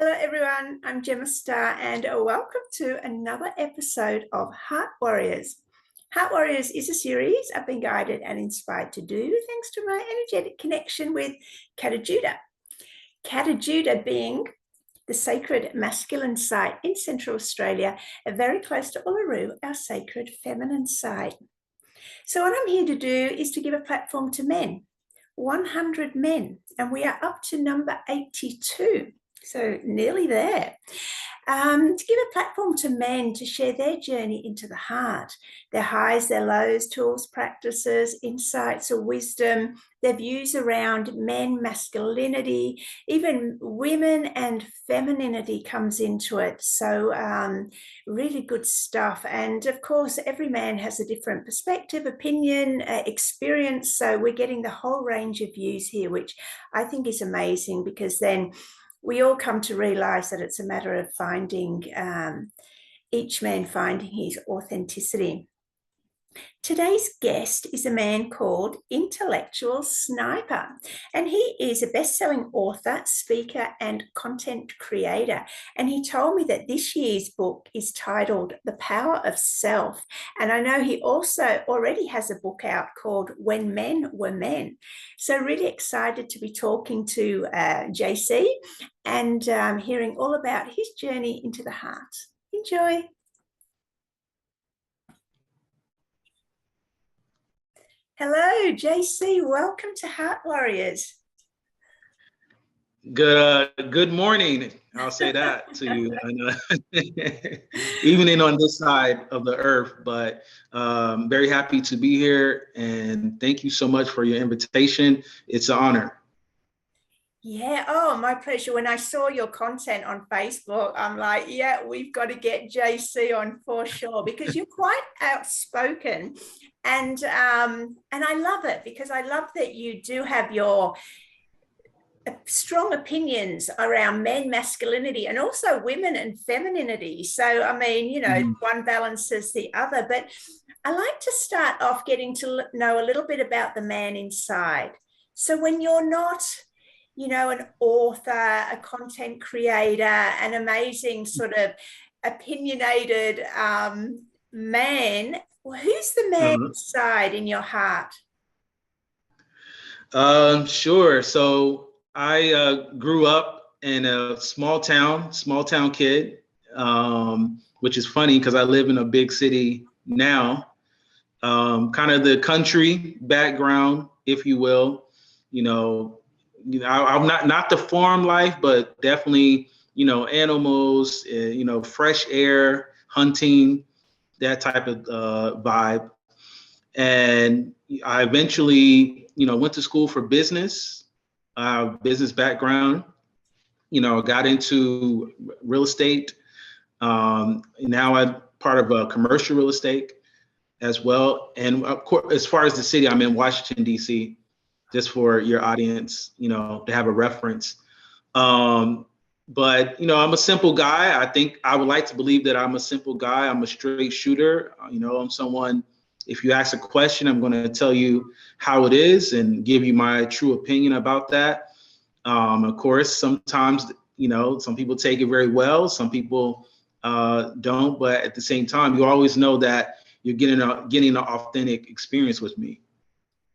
Hello, everyone. I'm Gemma Starr, and welcome to another episode of Heart Warriors. Heart Warriors is a series I've been guided and inspired to do thanks to my energetic connection with Kata Judah. Kata Judah being the sacred masculine site in Central Australia, very close to Uluru, our sacred feminine site. So what I'm here to do is to give a platform to men, 100 men, and we are up to number 82. So nearly there. To give a platform to men to share their journey into the heart, their highs, their lows, tools, practices, insights or wisdom, their views around men, masculinity, even women and femininity comes into it. So really good stuff. And of course, every man has a different perspective, opinion, experience. So we're getting the whole range of views here, which I think is amazing, because then we all come to realize that it's a matter of finding, each man finding his authenticity. Today's guest is a man called Intellectual Sniper, and he is a best-selling author, speaker, and content creator. And he told me that this year's book is titled The Power of Self. And I know he also already has a book out called When Men Were Men. So really excited to be talking to JC and hearing all about his journey into the heart. Enjoy. Hello, JC. Welcome to Heart Warriors. Good morning. I'll say that to you. Evening on this side of the earth, but very happy to be here, and thank you so much for your invitation. It's an honor. Yeah, oh, my pleasure. When I saw your content on Facebook, I'm like, yeah, we've got to get JC on for sure, because you're quite outspoken, and I love it, because I love that you do have your strong opinions around men, masculinity, and also women and femininity. So, I mean, one balances the other. But I like to start off getting to know a little bit about the man inside. So when you're not, an author, a content creator, an amazing sort of opinionated man, who's the man inside in your heart? Sure. So I grew up in a small town kid, which is funny because I live in a big city now. Kind of the country background, if you will. I'm not the farm life, but definitely, animals, fresh air, hunting, that type of vibe. And I eventually, went to school for business background, got into real estate. Now I'm part of a commercial real estate as well. And of course, as far as the city, I'm in Washington, D.C., just for your audience, to have a reference. But, I'm a simple guy. I think I would like to believe that I'm a simple guy. I'm a straight shooter. I'm someone, if you ask a question, I'm going to tell you how it is and give you my true opinion about that. Of course, sometimes, some people take it very well. Some people don't. But at the same time, you always know that you're getting an authentic experience with me.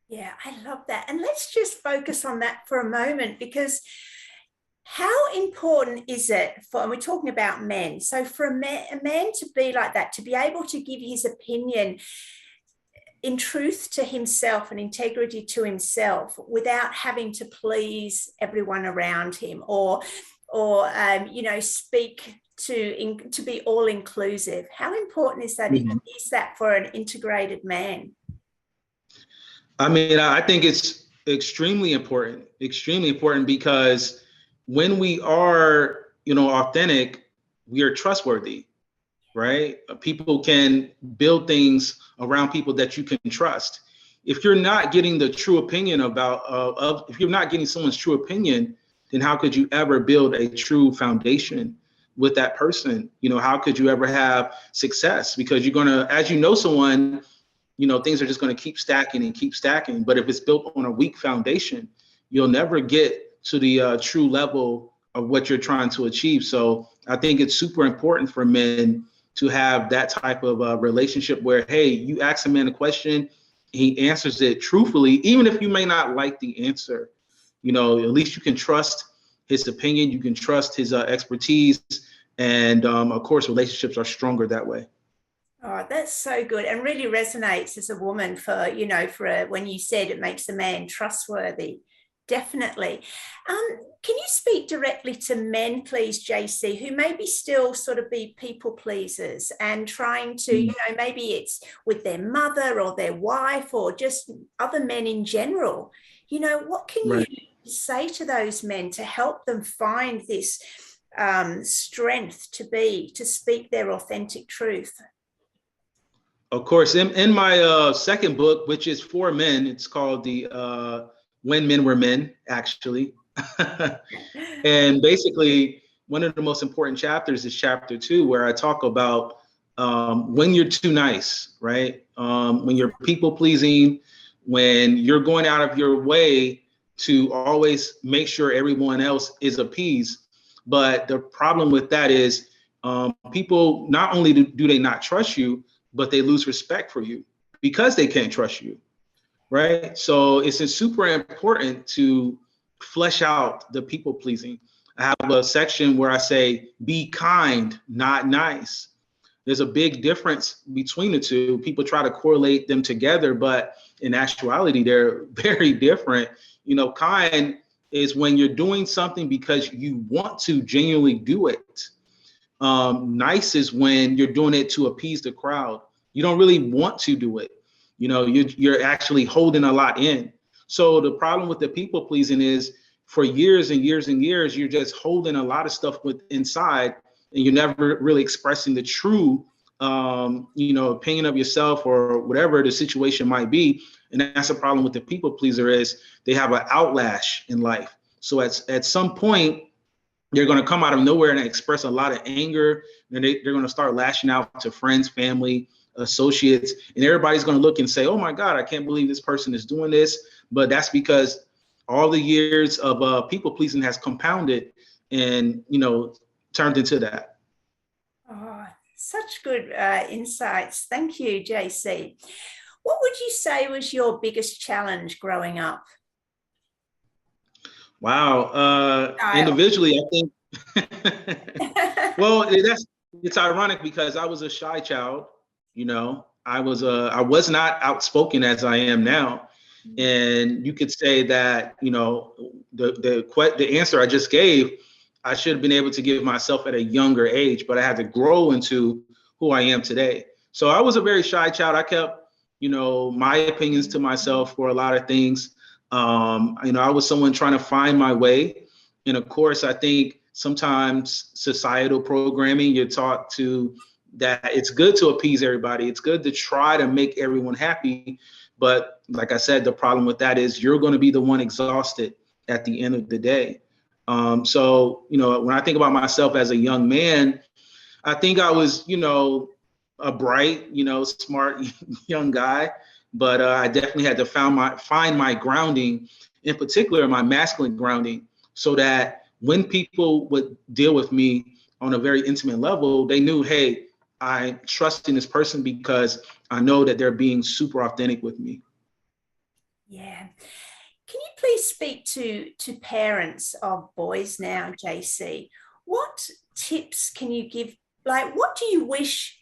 Yeah, I love that. And let's just focus on that for a moment, because how important is it and we're talking about men, so for a man to be like that, to be able to give his opinion in truth to himself and integrity to himself without having to please everyone around him, or speak to be all inclusive? How important is that? Mm-hmm. Is that for an integrated man? I mean, I think it's extremely important because when we are, authentic, we are trustworthy, right? People can build things around people that you can trust. If you're not getting the true opinion if you're not getting someone's true opinion, then how could you ever build a true foundation with that person? How could you ever have success? Because you're going to, as you know someone, things are just going to keep stacking and keep stacking. But if it's built on a weak foundation, you'll never get to the true level of what you're trying to achieve. So I think it's super important for men to have that type of relationship where, hey, you ask a man a question, he answers it truthfully, even if you may not like the answer. At least you can trust his opinion, you can trust his expertise, and of course, relationships are stronger that way. Oh, that's so good, and really resonates as a woman for, when you said it makes a man trustworthy. Definitely. Can you speak directly to men, please, JC, who maybe still sort of be people pleasers and trying to, maybe it's with their mother or their wife or just other men in general? What can you Right. say to those men to help them find this strength to speak their authentic truth? Of course, in my second book, which is for men, it's called the When Men Were Men, actually. And basically, one of the most important chapters is chapter 2, where I talk about when you're too nice, right? When you're people pleasing, when you're going out of your way to always make sure everyone else is appeased. But the problem with that is people, not only do they not trust you, but they lose respect for you because they can't trust you, right? So it's super important to flesh out the people pleasing. I have a section where I say, be kind, not nice. There's a big difference between the two. People try to correlate them together, but in actuality, they're very different. Kind is when you're doing something because you want to genuinely do it. Nice is when you're doing it to appease the crowd. You don't really want to do it. You're actually holding a lot in. So the problem with the people pleasing is for years and years and years, you're just holding a lot of stuff inside, and you're never really expressing the true, opinion of yourself or whatever the situation might be. And that's a problem with the people pleaser is they have an outlash in life. So at some point, they're going to come out of nowhere and express a lot of anger. And they're going to start lashing out to friends, family, associates, and everybody's going to look and say, oh my God, I can't believe this person is doing this. But that's because all the years of people pleasing has compounded and, turned into that. Oh, such good insights. Thank you, JC. What would you say was your biggest challenge growing up? Wow. Individually, I think, well, it's ironic because I was a shy child. I was not outspoken as I am now. And you could say that, the answer I just gave, I should have been able to give myself at a younger age, but I had to grow into who I am today. So I was a very shy child. I kept, my opinions to myself for a lot of things. I was someone trying to find my way. And of course, I think sometimes societal programming, you're taught that it's good to appease everybody. It's good to try to make everyone happy. But like I said, the problem with that is you're going to be the one exhausted at the end of the day. So, when I think about myself as a young man, I think I was, a bright, smart young guy, but I definitely had to find my grounding, in particular my masculine grounding, so that when people would deal with me on a very intimate level, they knew, hey, I trust in this person because I know that they're being super authentic with me. Yeah. Can you please speak to parents of boys now, JC? What tips can you give? Like, what do you wish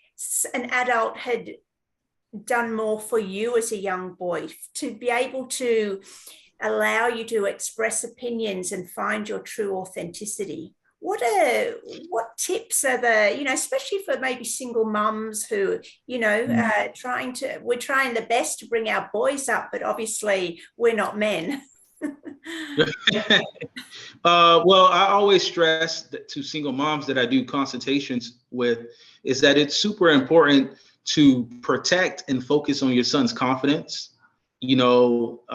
an adult had done more for you as a young boy to be able to allow you to express opinions and find your true authenticity? What tips are especially for maybe single mums who, we're trying the best to bring our boys up, but obviously we're not men. Well, I always stress to single moms that I do consultations with is that it's super important to protect and focus on your son's confidence. A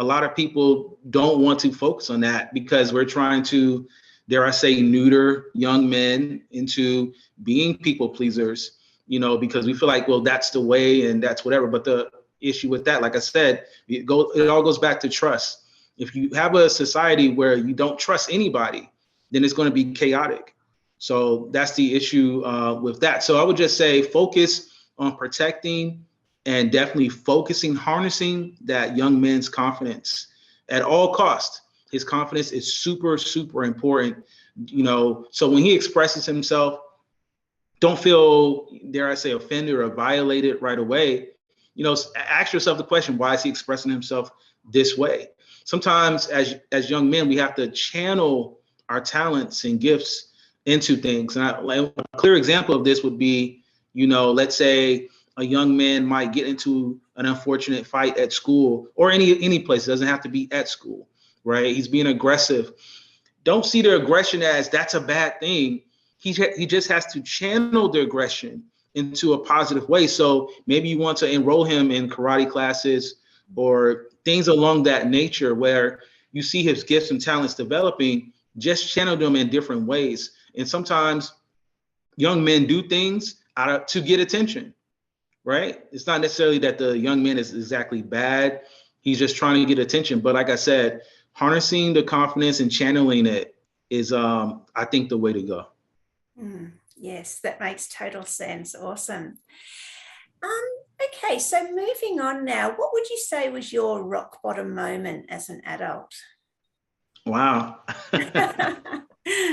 lot of people don't want to focus on that because we're trying to, dare I say, neuter young men into being people pleasers, because we feel like, well, that's the way and that's whatever. But the issue with that, like I said, it all goes back to trust. If you have a society where you don't trust anybody, then it's going to be chaotic. So that's the issue with that. So I would just say focus on protecting and definitely focusing, harnessing that young man's confidence at all costs. His confidence is super, super important. So when he expresses himself, don't feel, dare I say, offended or violated right away. Ask yourself the question, why is he expressing himself this way? Sometimes as young men, we have to channel our talents and gifts into things. And a clear example of this would be, let's say a young man might get into an unfortunate fight at school or any place. It doesn't have to be at school, right? He's being aggressive. Don't see the aggression as that's a bad thing. He just has to channel the aggression into a positive way. So maybe you want to enroll him in karate classes or things along that nature where you see his gifts and talents developing. Just channel them in different ways. And sometimes young men do things to get attention, right? It's not necessarily that the young man is exactly bad. He's just trying to get attention. But like I said, harnessing the confidence and channeling it is, I think, the way to go. Yes, that makes total sense. Awesome. Okay, so moving on now, what would you say was your rock bottom moment as an adult? Wow.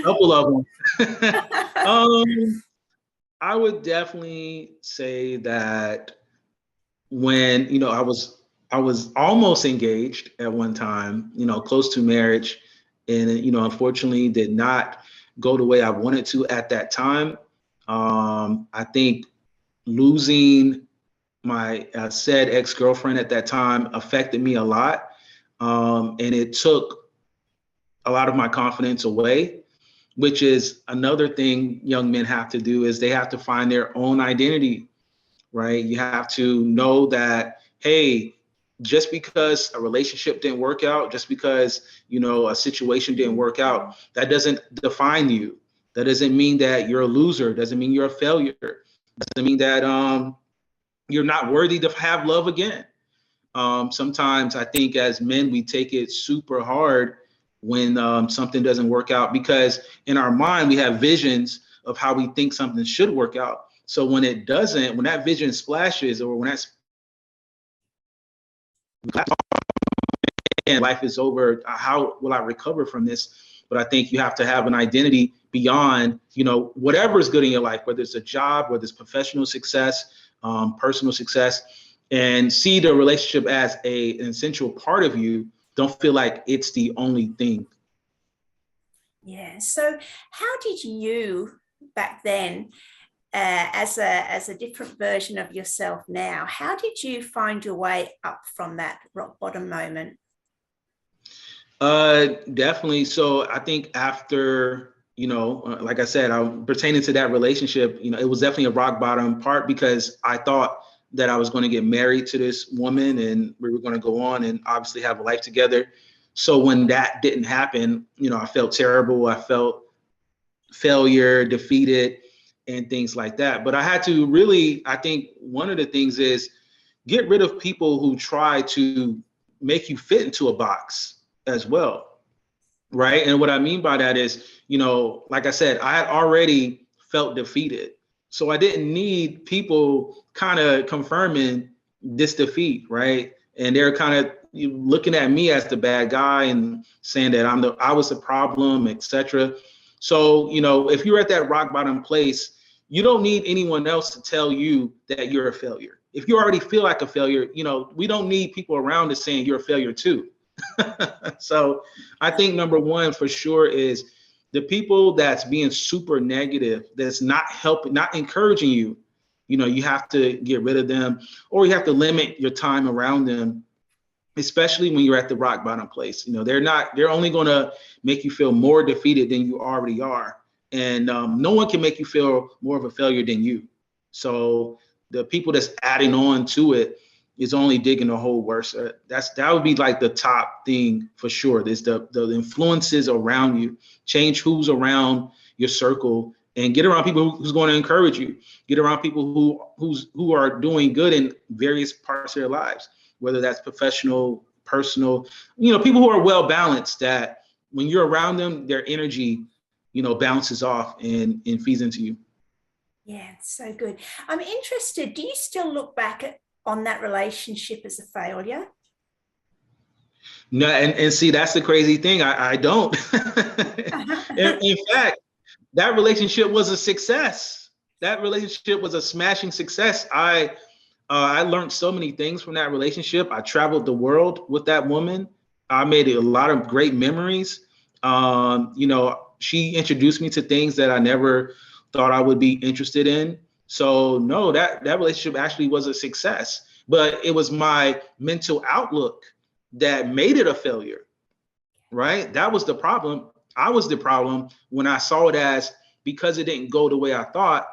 Couple of them. I would definitely say that when, I was almost engaged at one time, close to marriage, and unfortunately did not go the way I wanted to at that time. I think losing my said ex-girlfriend at that time affected me a lot, and it took a lot of my confidence away, which is another thing young men have to do, is they have to find their own identity, right? You have to know that, hey, just because a relationship didn't work out, just because, a situation didn't work out, that doesn't define you. That doesn't mean that you're a loser. Doesn't mean you're a failure. Doesn't mean that you're not worthy to have love again. Sometimes I think as men, we take it super hard when something doesn't work out, because in our mind, we have visions of how we think something should work out. So when it doesn't, when that vision splashes, or when that's and life is over, how will I recover from this? But I think you have to have an identity beyond, whatever is good in your life, whether it's a job, whether it's professional success, personal success, and see the relationship as an essential part of you. Don't feel like it's the only thing. Yeah. So how did you back then, as a different version of yourself now, how did you find your way up from that rock bottom moment? Definitely. So I think after, like I said, pertaining to that relationship, it was definitely a rock bottom part, because I thought that I was going to get married to this woman and we were going to go on and obviously have a life together. So when that didn't happen, I felt terrible. I felt failure, defeated, and things like that. But I had to really, I think one of the things is get rid of people who try to make you fit into a box as well, right? And what I mean by that is, like I said, I had already felt defeated. So I didn't need people kind of confirming this defeat, right? And they're kind of looking at me as the bad guy and saying that I was the problem, etc. So, if you're at that rock bottom place, you don't need anyone else to tell you that you're a failure. If you already feel like a failure, we don't need people around us saying you're a failure too. So I think number one for sure is the people that's being super negative, that's not helping, not encouraging you. You have to get rid of them, or you have to limit your time around them, especially when you're at the rock bottom place. They're only going to make you feel more defeated than you already are. And no one can make you feel more of a failure than you. So the people that's adding on to it is only digging the hole worse. That would be like the top thing for sure. There's the influences around you. Change who's around your circle and get around people who's going to encourage you. Get around people who are doing good in various parts of their lives, whether that's professional, personal, people who are well balanced, that when you're around them, their energy bounces off and feeds into you. Yeah, so good. I'm interested. Do you still look back on that relationship as a failure? No, and see, that's the crazy thing. I don't. In fact, that relationship was a success. That relationship was a smashing success. I learned so many things from that relationship. I traveled the world with that woman. I made a lot of great memories. She introduced me to things that I never thought I would be interested in. So no, that relationship actually was a success. But it was my mental outlook that made it a failure, right? That was the problem. I was the problem when I saw it as, because it didn't go the way I thought,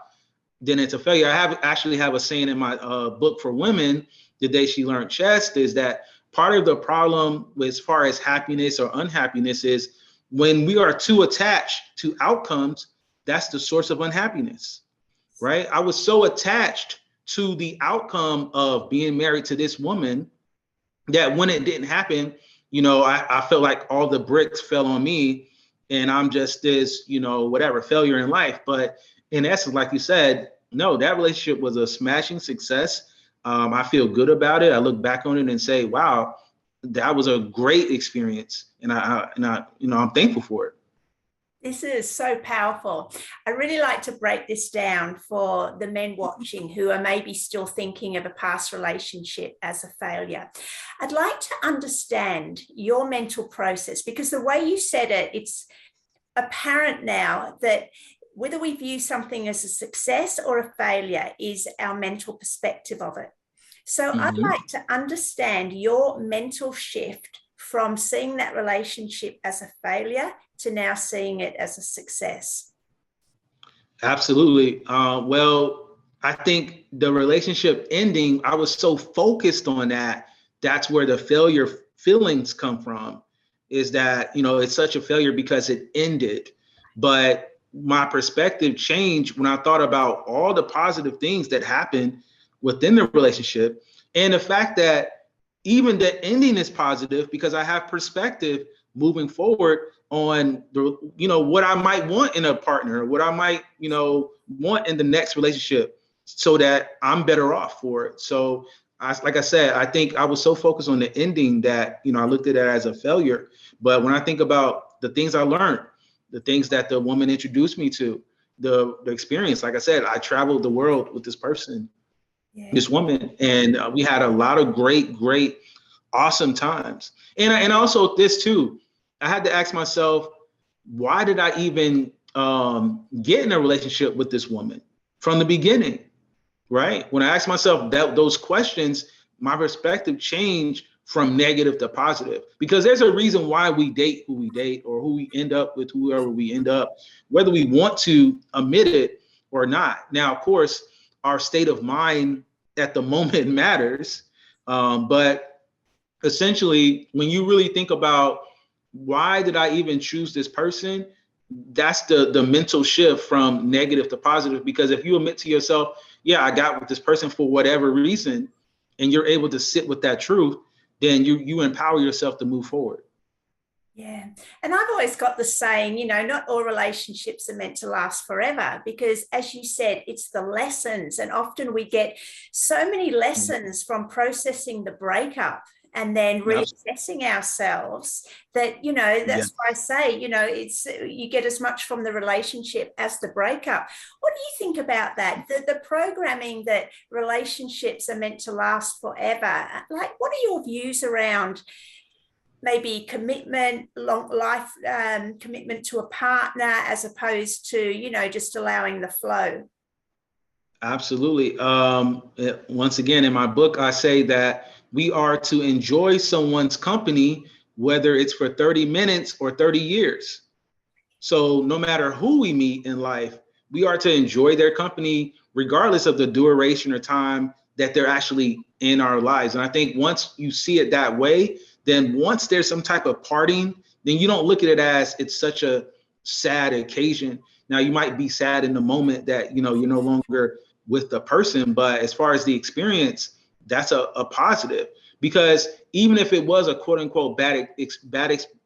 then it's a failure. I actually have a saying in my book for women, The Day She Learned Chess, is that part of the problem as far as happiness or unhappiness is when we are too attached to outcomes, that's the source of unhappiness, right? I was so attached to the outcome of being married to this woman that when it didn't happen, I felt like all the bricks fell on me and I'm just this, whatever, failure in life. But in essence, like you said, no, that relationship was a smashing success. I feel good about it. I look back on it and say, wow, that was a great experience. And I'm thankful for it. This is so powerful. I really like to break this down for the men watching who are maybe still thinking of a past relationship as a failure. I'd like to understand your mental process, because the way you said it, it's apparent now that whether we view something as a success or a failure is our mental perspective of it. So I'd Mm-hmm. like to understand your mental shift from seeing that relationship as a failure to now seeing it as a success. Absolutely. Well, I think the relationship ending, I was so focused on that. That's where the failure feelings come from, is that, it's such a failure because it ended. But my perspective changed when I thought about all the positive things that happened within the relationship. And the fact that even the ending is positive because I have perspective moving forward on what I might want in a partner, what I might want in the next relationship, so that I'm better off for it. So like I said, I think I was so focused on the ending that I looked at it as a failure. But when I think about the things I learned, the things that the woman introduced me to, the experience, like I said, I traveled the world with this person, Yeah. this woman, and we had a lot of great awesome times. And also this too, I had to ask myself, why did I even get in a relationship with this woman from the beginning, right? When I asked myself those questions, my perspective changed from negative to positive, because there's a reason why we date who we date, or who we end up with, whoever we end up, whether we want to admit it or not. Now, of course, our state of mind at the moment matters, but essentially, when you really think about why did I even choose this person, that's the mental shift from negative to positive. Because if you admit to yourself, yeah, I got with this person for whatever reason, and you're able to sit with that truth, then you empower yourself to move forward. Yeah. And I've always got the saying, not all relationships are meant to last forever, because as you said, it's the lessons. And often we get so many lessons from processing the breakup and then reassessing ourselves that, Yeah, that's why I say, it's you get as much from the relationship as the breakup. What do you think about that? The programming that relationships are meant to last forever. Like, what are your views around maybe commitment, long life commitment to a partner, as opposed to, just allowing the flow? absolutely. Once again, in my book, I say that we are to enjoy someone's company, whether it's for 30 minutes or 30 years. So no matter who we meet in life, we are to enjoy their company regardless of the duration or time that they're actually in our lives. And I think once you see it that way, then once there's some type of parting, then you don't look at it as it's such a sad occasion. Now, you might be sad in the moment that you're no longer with the person, but as far as the experience, that's a positive. Because even if it was a quote unquote bad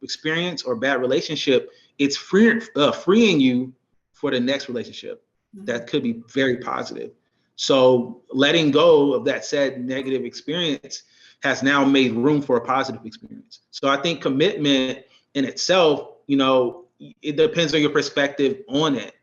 experience or bad relationship, it's freeing you for the next relationship. That could be very positive. So letting go of that said negative experience has now made room for a positive experience. So I think commitment in itself, it depends on your perspective on it.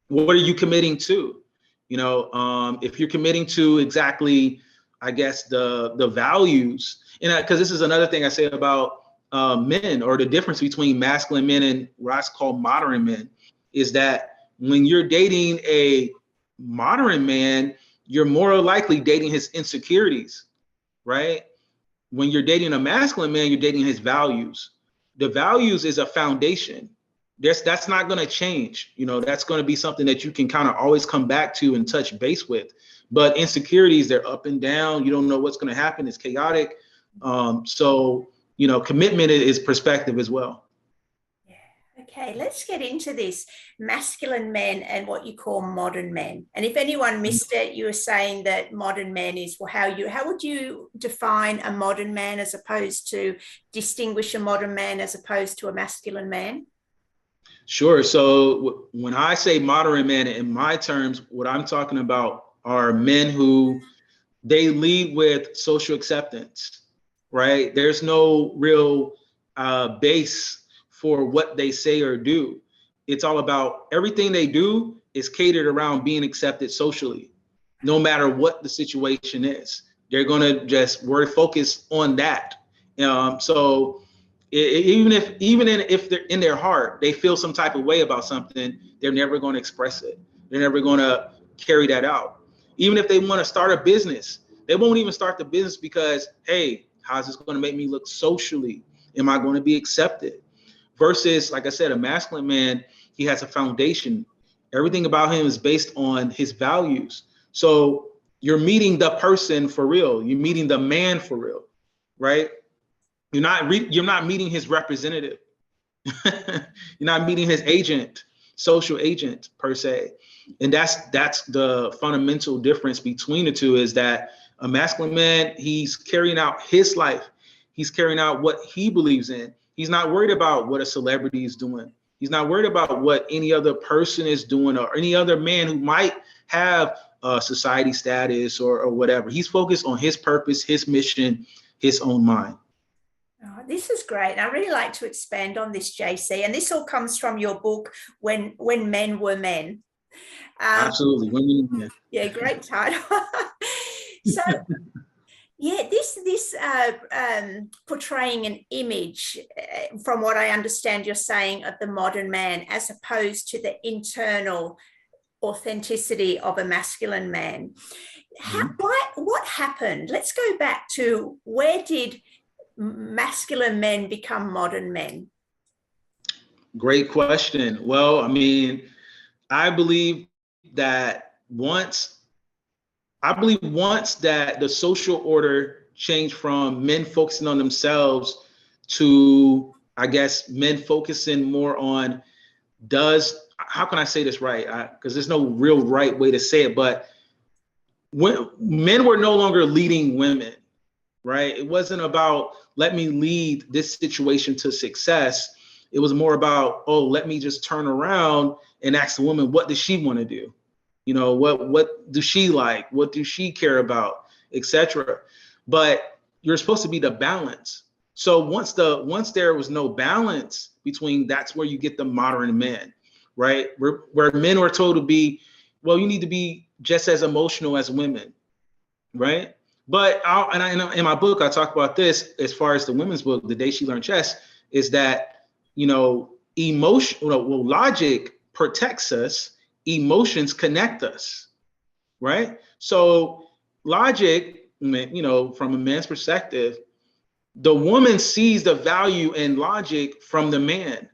What are you committing to? If you're committing to exactly, I guess, the values, and because this is another thing I say about men, or the difference between masculine men and what I call modern men, is that when you're dating a modern man, you're more likely dating his insecurities, right? When you're dating a masculine man, you're dating his values. The values is a foundation. That's not going to change. That's going to be something that you can kind of always come back to and touch base with. But insecurities, they're up and down. You don't know what's going to happen. It's chaotic. So commitment is perspective as well. Okay, let's get into this masculine men and what you call modern men. And if anyone missed it, you were saying that modern men is, well, how would you define a modern man as opposed to distinguish a modern man as opposed to a masculine man? Sure. So when I say modern men, in my terms, what I'm talking about are men who they lead with social acceptance, right? There's no real base for what they say or do. It's all about everything they do is catered around being accepted socially, no matter what the situation is. They're going to just focus on that. So even if they're in their heart, they feel some type of way about something, they're never going to express it. They're never going to carry that out. Even if they want to start a business, they won't even start the business because, hey, how's this going to make me look socially? Am I going to be accepted? Versus, like I said, a masculine man, he has a foundation. Everything about him is based on his values. So you're meeting the person for real. You're meeting the man for real, right? You're not meeting his representative. You're not meeting his agent, social agent per se. And that's the fundamental difference between the two, is that a masculine man, he's carrying out his life. He's carrying out what he believes in. He's not worried about what a celebrity is doing. He's not worried about what any other person is doing or any other man who might have society status or whatever. He's focused on his purpose, his mission, his own mind. Oh, this is great. I really like to expand on this, JC. And this all comes from your book, When Men Were Men. Absolutely. Yeah, great title. So, yeah, this portraying an image, from what I understand, you're saying, of the modern man as opposed to the internal authenticity of a masculine man. What happened? Let's go back to, where did masculine men become modern men? Great question. Well, I mean, I believe that once that the social order changed from men focusing on themselves to, I guess, men focusing more on how can I say this right? Because there's no real right way to say it, but when men were no longer leading women, right? It wasn't about, let me lead this situation to success. It was more about, oh, let me just turn around and ask the woman, what does she want to do? What does she like? What does she care about, etc. But you're supposed to be the balance. So once there was no balance between, that's where you get the modern men, right? Where men were told to be, well, you need to be just as emotional as women, right? But in my book, I talk about this as far as the women's book, The Day She Learned Chess, is that, logic protects us, emotions connect us, right? So logic, from a man's perspective, the woman sees the value in logic from the man.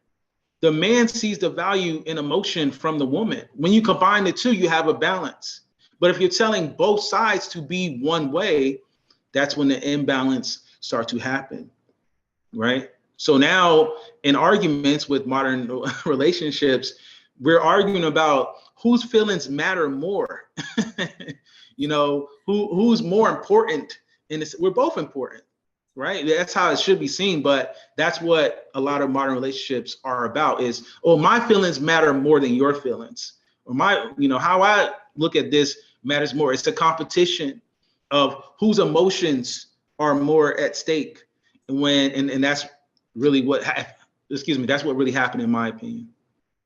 The man sees the value in emotion from the woman. When you combine the two, you have a balance. But if you're telling both sides to be one way, that's when the imbalance starts to happen, right? So now in arguments with modern relationships, we're arguing about whose feelings matter more. Who's more important in this. We're both important. right? That's how it should be seen. But that's what a lot of modern relationships are about is, oh, my feelings matter more than your feelings. Or how I look at this matters more. It's a competition of whose emotions are more at stake. And that's really that's what really happened in my opinion.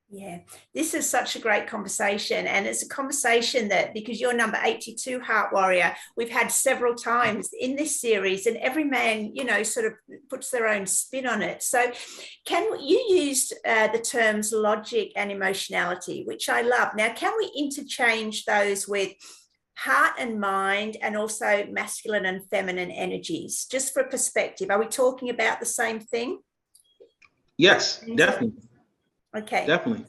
Yeah, this is such a great conversation. And it's a conversation that, because you're number 82, Heart Warrior, we've had several times in this series, and every man, sort of puts their own spin on it. So you used the terms logic and emotionality, which I love. Now, can we interchange those with heart and mind, and also masculine and feminine energies, just for perspective? Are we talking about the same thing? Yes, definitely. Okay. Definitely.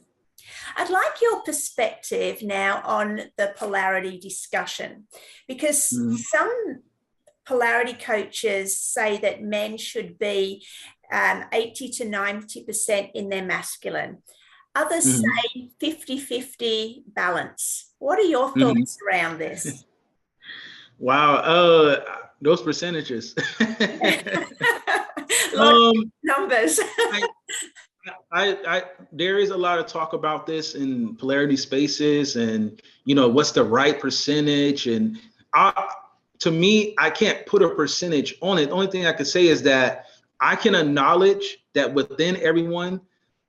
I'd like your perspective now on the polarity discussion, because some polarity coaches say that men should be 80 to 90% in their masculine. Others say 50-50 balance. What are your thoughts around this? Wow, those percentages. A lot of numbers. I there is a lot of talk about this in polarity spaces, and what's the right percentage, and to me, I can't put a percentage on it. The only thing I could say is that I can acknowledge that within everyone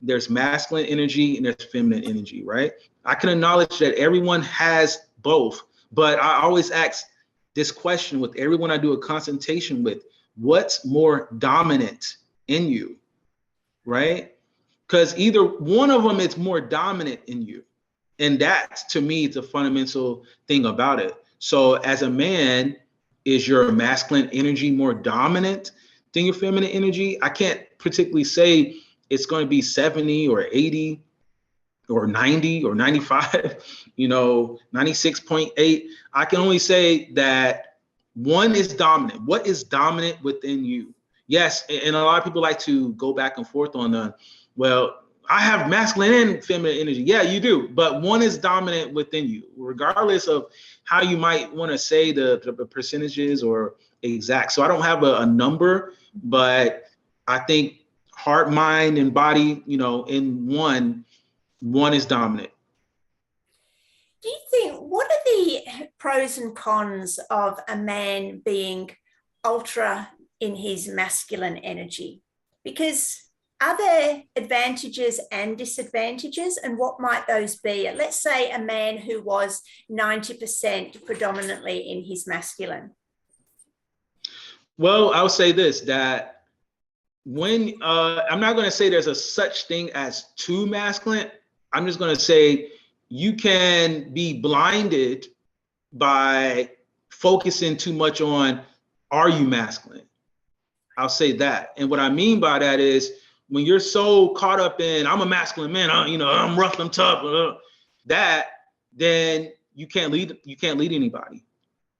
there's masculine energy and there's feminine energy, right? I can acknowledge that everyone has both, but I always ask this question with everyone I do a consultation with: what's more dominant in you, right? Because either one of them is more dominant in you. And that, to me, is the fundamental thing about it. So as a man, is your masculine energy more dominant than your feminine energy? I can't particularly say it's going to be 70 or 80 or 90 or 95, 96.8. I can only say that one is dominant. What is dominant within you? Yes, and a lot of people like to go back and forth on well, I have masculine and feminine energy. Yeah, you do, but one is dominant within you, regardless of how you might want to say the percentages or exact. So I don't have a number, but I think heart, mind, and body, in one is dominant. Do you think, what are the pros and cons of a man being ultra in his masculine energy? Because are there advantages and disadvantages, and what might those be? Let's say a man who was 90% predominantly in his masculine. Well, I'll say this, that when I'm not going to say there's a such thing as too masculine. I'm just going to say you can be blinded by focusing too much on, are you masculine? I'll say that. And what I mean by that is when you're so caught up in, I'm a masculine man, I'm rough, I'm tough, then you can't lead anybody,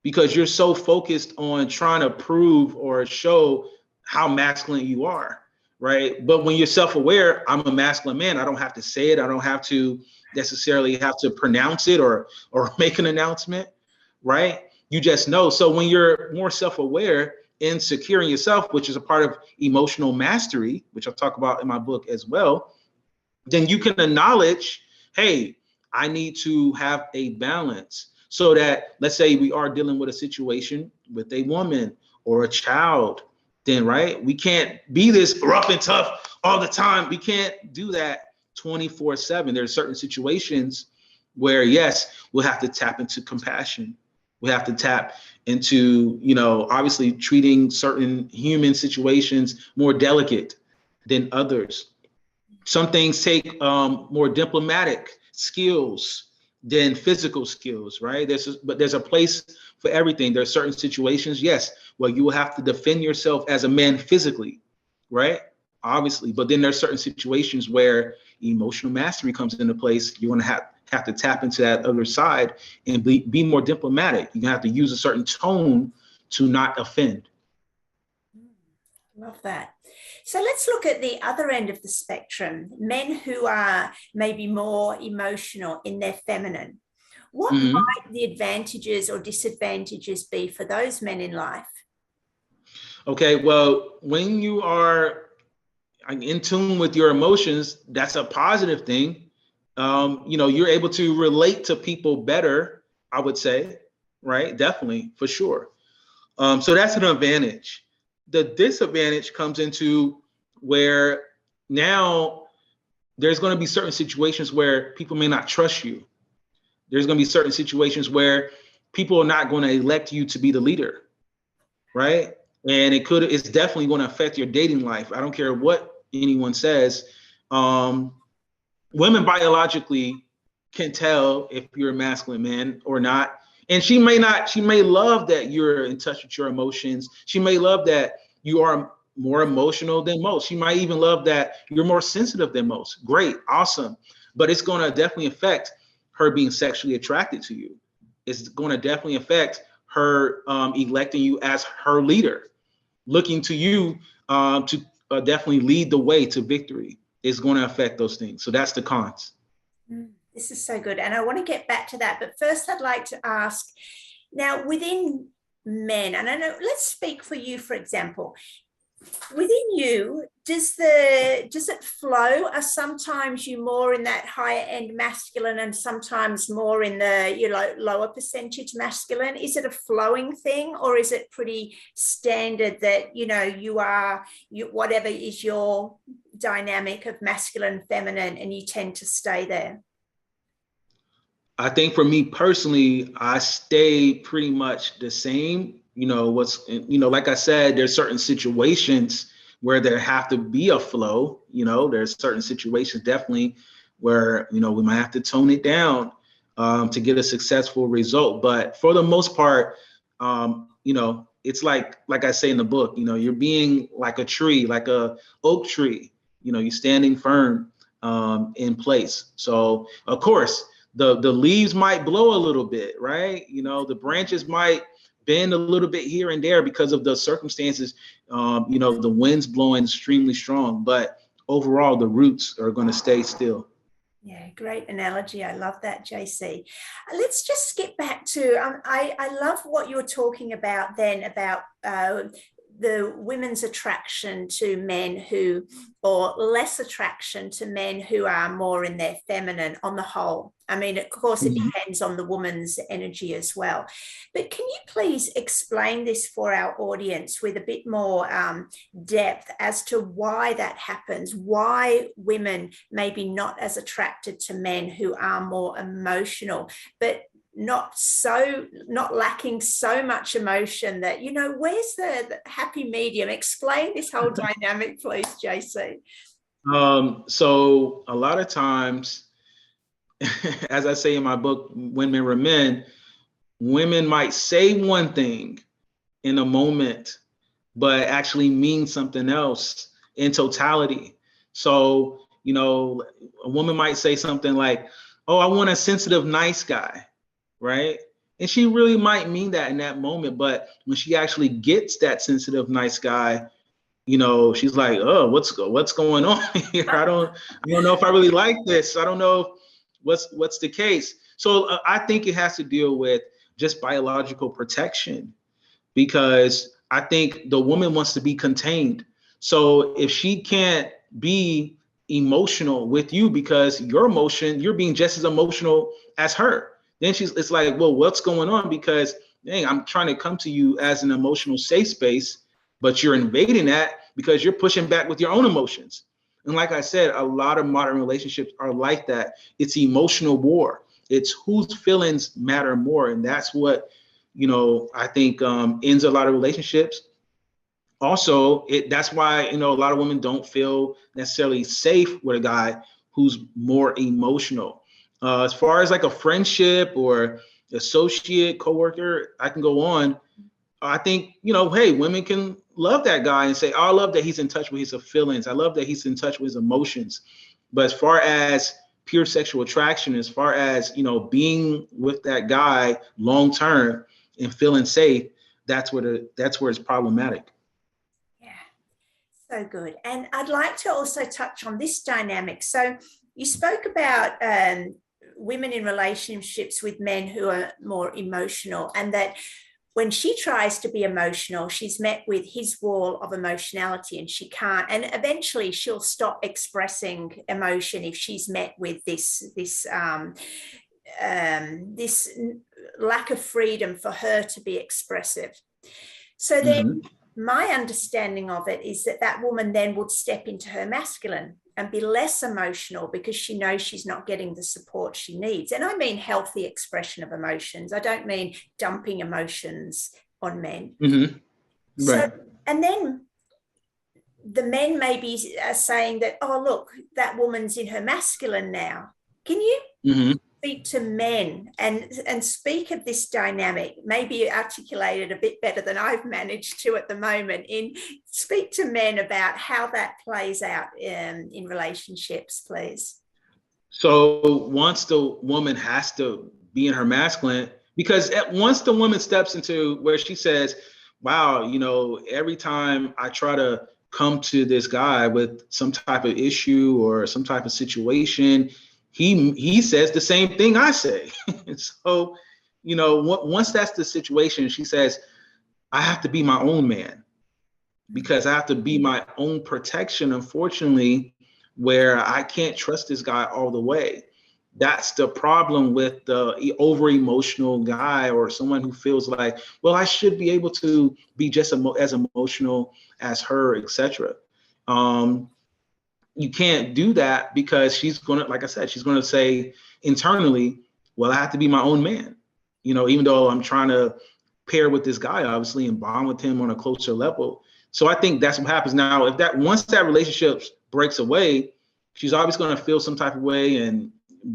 because you're so focused on trying to prove or show how masculine you are, right? But when you're self-aware, I'm a masculine man, I don't have to say it, I don't have to necessarily have to pronounce it or make an announcement, right? You just know. So when you're more self-aware and secure in yourself, which is a part of emotional mastery, which I'll talk about in my book as well, then you can acknowledge, hey, I need to have a balance. So that, let's say we are dealing with a situation with a woman or a child, then, right, we can't be this rough and tough all the time. We can't do that 24/7. There are certain situations where, yes, we'll have to tap into compassion. We have to tap into, obviously treating certain human situations more delicate than others. Some things take more diplomatic skills than physical skills, right? But there's a place for everything. There are certain situations, yes, where you will have to defend yourself as a man physically, right? Obviously, but then there's certain situations where emotional mastery comes into place. You want to have to tap into that other side and be more diplomatic. You have to use a certain tone to not offend. Love that. So let's look at the other end of the spectrum, men who are maybe more emotional in their feminine. What might the advantages or disadvantages be for those men in life? Okay, well, when you are in tune with your emotions, that's a positive thing. You're able to relate to people better, I would say, right? Definitely, for sure. So that's an advantage. The disadvantage comes into where now there's going to be certain situations where people may not trust you. There's going to be certain situations where people are not going to elect you to be the leader, right? And it's definitely going to affect your dating life. I don't care what anyone says. Um, Women biologically can tell if you're a masculine man or not. And she may love that you're in touch with your emotions. She may love that you are more emotional than most. She might even love that you're more sensitive than most. Great, awesome. But it's going to definitely affect her being sexually attracted to you. It's going to definitely affect her electing you as her leader, looking to you to definitely lead the way to victory. Is going to affect those things. So that's the cons. This is so good. And I want to get back to that. But first, I'd like to ask now within men, and I know, let's speak for you, for example. Within you, does it flow? Are sometimes you more in that higher end masculine and sometimes more in the lower percentage masculine? Is it a flowing thing, or is it pretty standard that you whatever is your dynamic of masculine, feminine, and you tend to stay there? I think for me personally, I stay pretty much the same. Like I said, there's certain situations where there have to be a flow. There's certain situations definitely where, we might have to tone it down to get a successful result. But for the most part, it's like I say in the book, you're being like a tree, like a oak tree, you're standing firm in place. So of course, the leaves might blow a little bit, right? The branches might bend a little bit here and there because of the circumstances. The wind's blowing extremely strong, but overall the roots are going to stay still. Yeah, great analogy. I love that, JC. Let's just skip back to I love what you're talking about then about the women's attraction to men who, or less attraction to men who are more in their feminine on the whole. I mean, of course, it depends on the woman's energy as well. But can you please explain this for our audience with a bit more depth as to why that happens, why women may be not as attracted to men who are more emotional, but not lacking so much emotion that, where's the happy medium? Explain this whole dynamic, please, JC. So a lot of times, as I say in my book, When Men Were Men, women might say one thing in a moment, but actually mean something else in totality. So, a woman might say something like, "Oh, I want a sensitive, nice guy," right? And she really might mean that in that moment, but when she actually gets that sensitive, nice guy, she's like, "Oh, what's going on here? I don't know if I really like this. I don't know what's the case." So I think it has to deal with just biological protection, because I think the woman wants to be contained. So if she can't be emotional with you because you're being just as emotional as her, then it's like, well, what's going on? Because dang, I'm trying to come to you as an emotional safe space, but you're invading that because you're pushing back with your own emotions. And like I said, a lot of modern relationships are like that. It's emotional war. It's whose feelings matter more. And that's what, I think ends a lot of relationships. Also, that's why, a lot of women don't feel necessarily safe with a guy who's more emotional. As far as like a friendship or associate, coworker, I can go on. I think, hey, women can love that guy and say, "Oh, I love that he's in touch with his feelings. I love that he's in touch with his emotions." But as far as pure sexual attraction, as far as, being with that guy long term and feeling safe, that's where it's problematic. Yeah, so good. And I'd like to also touch on this dynamic. So you spoke about women in relationships with men who are more emotional, and that when she tries to be emotional, she's met with his wall of emotionality and she can't. And eventually she'll stop expressing emotion if she's met with this lack of freedom for her to be expressive. So then my understanding of it is that that woman then would step into her masculine and be less emotional because she knows she's not getting the support she needs. And I mean healthy expression of emotions. I don't mean dumping emotions on men. So, and then the men maybe are saying that, oh, look, that woman's in her masculine now. Can you speak to men and speak of this dynamic, maybe articulate it a bit better than I've managed to at the moment, in speak to men about how that plays out in relationships, please? So once the woman has to be in her masculine, because once the woman steps into where she says, wow, you know, every time I try to come to this guy with some type of issue or some type of situation, he says the same thing I say. So, you know, once that's the situation, she says, I have to be my own man because I have to be my own protection, unfortunately, where I can't trust this guy all the way. That's the problem with the over emotional guy or someone who feels like, well, I should be able to be just as emotional as her, etc. You can't do that because she's going to, like I said, she's going to say internally, well, I have to be my own man. You know, even though I'm trying to pair with this guy, obviously, and bond with him on a closer level. So I think that's what happens now. If that once that relationship breaks away, she's always going to feel some type of way and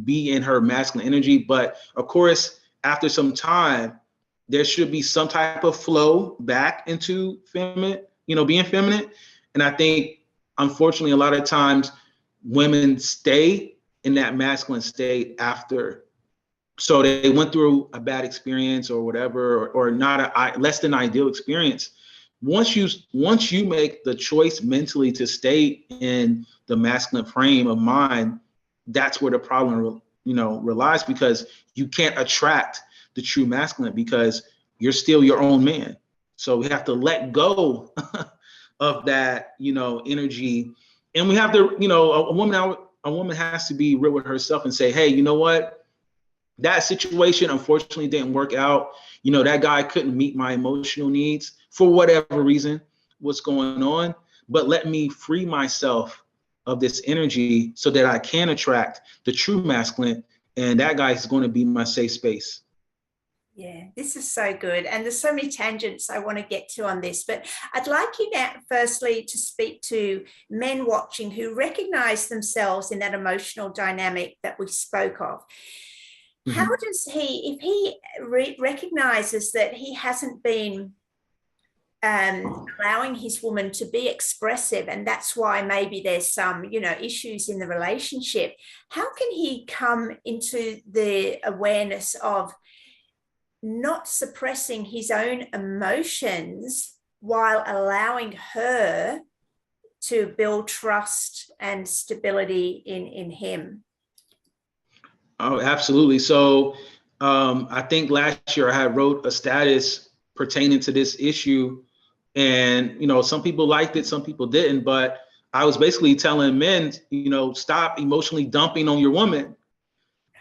be in her masculine energy. But of course, after some time, there should be some type of flow back into feminine, you know, being feminine. And I think, unfortunately, a lot of times women stay in that masculine state after. So they went through a bad experience or whatever, or not a less than ideal experience. Once you make the choice mentally to stay in the masculine frame of mind, that's where the problem, you know, relies, because you can't attract the true masculine because you're still your own man. So we have to let go of that, you know, energy, and we have to, you know, a woman has to be real with herself and say, hey, you know what? That situation unfortunately didn't work out. You know, that guy couldn't meet my emotional needs for whatever reason, what's going on, but let me free myself of this energy so that I can attract the true masculine, and that guy is going to be my safe space. Yeah, this is so good. And there's so many tangents I want to get to on this, but I'd like you now, firstly, to speak to men watching who recognize themselves in that emotional dynamic that we spoke of. How does he, if he recognizes that he hasn't been allowing his woman to be expressive, and that's why maybe there's some, you know, issues in the relationship, how can he come into the awareness of not suppressing his own emotions while allowing her to build trust and stability in him? Oh, absolutely. So I think last year I had wrote a status pertaining to this issue, and, you know, some people liked it, some people didn't, but I was basically telling men, you know, stop emotionally dumping on your woman.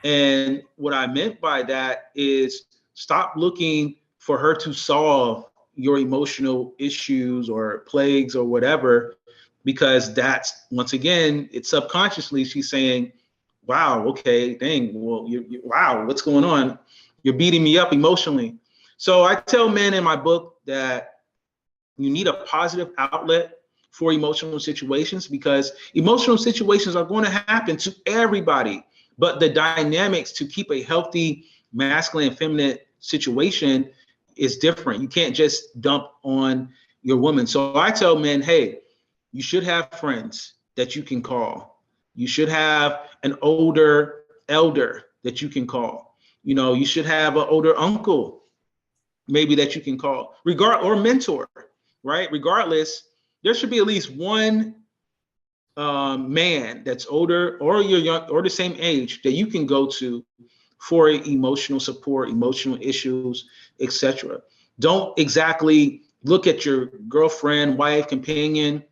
And what I meant by that is stop looking for her to solve your emotional issues or plagues or whatever, because that's, once again, it's subconsciously she's saying, wow, okay, dang, well, wow, what's going on? You're beating me up emotionally. So I tell men in my book that you need a positive outlet for emotional situations, because emotional situations are going to happen to everybody. But the dynamics to keep a healthy masculine and feminine situation is different. You can't just dump on your woman. So I tell men, hey, you should have friends that you can call. You should have an older elder that you can call. You know, you should have an older uncle maybe that you can call, or mentor, right? Regardless, there should be at least one man that's older or you're young or the same age that you can go to for emotional support, emotional issues, etc. Don't exactly look at your girlfriend, wife, companion,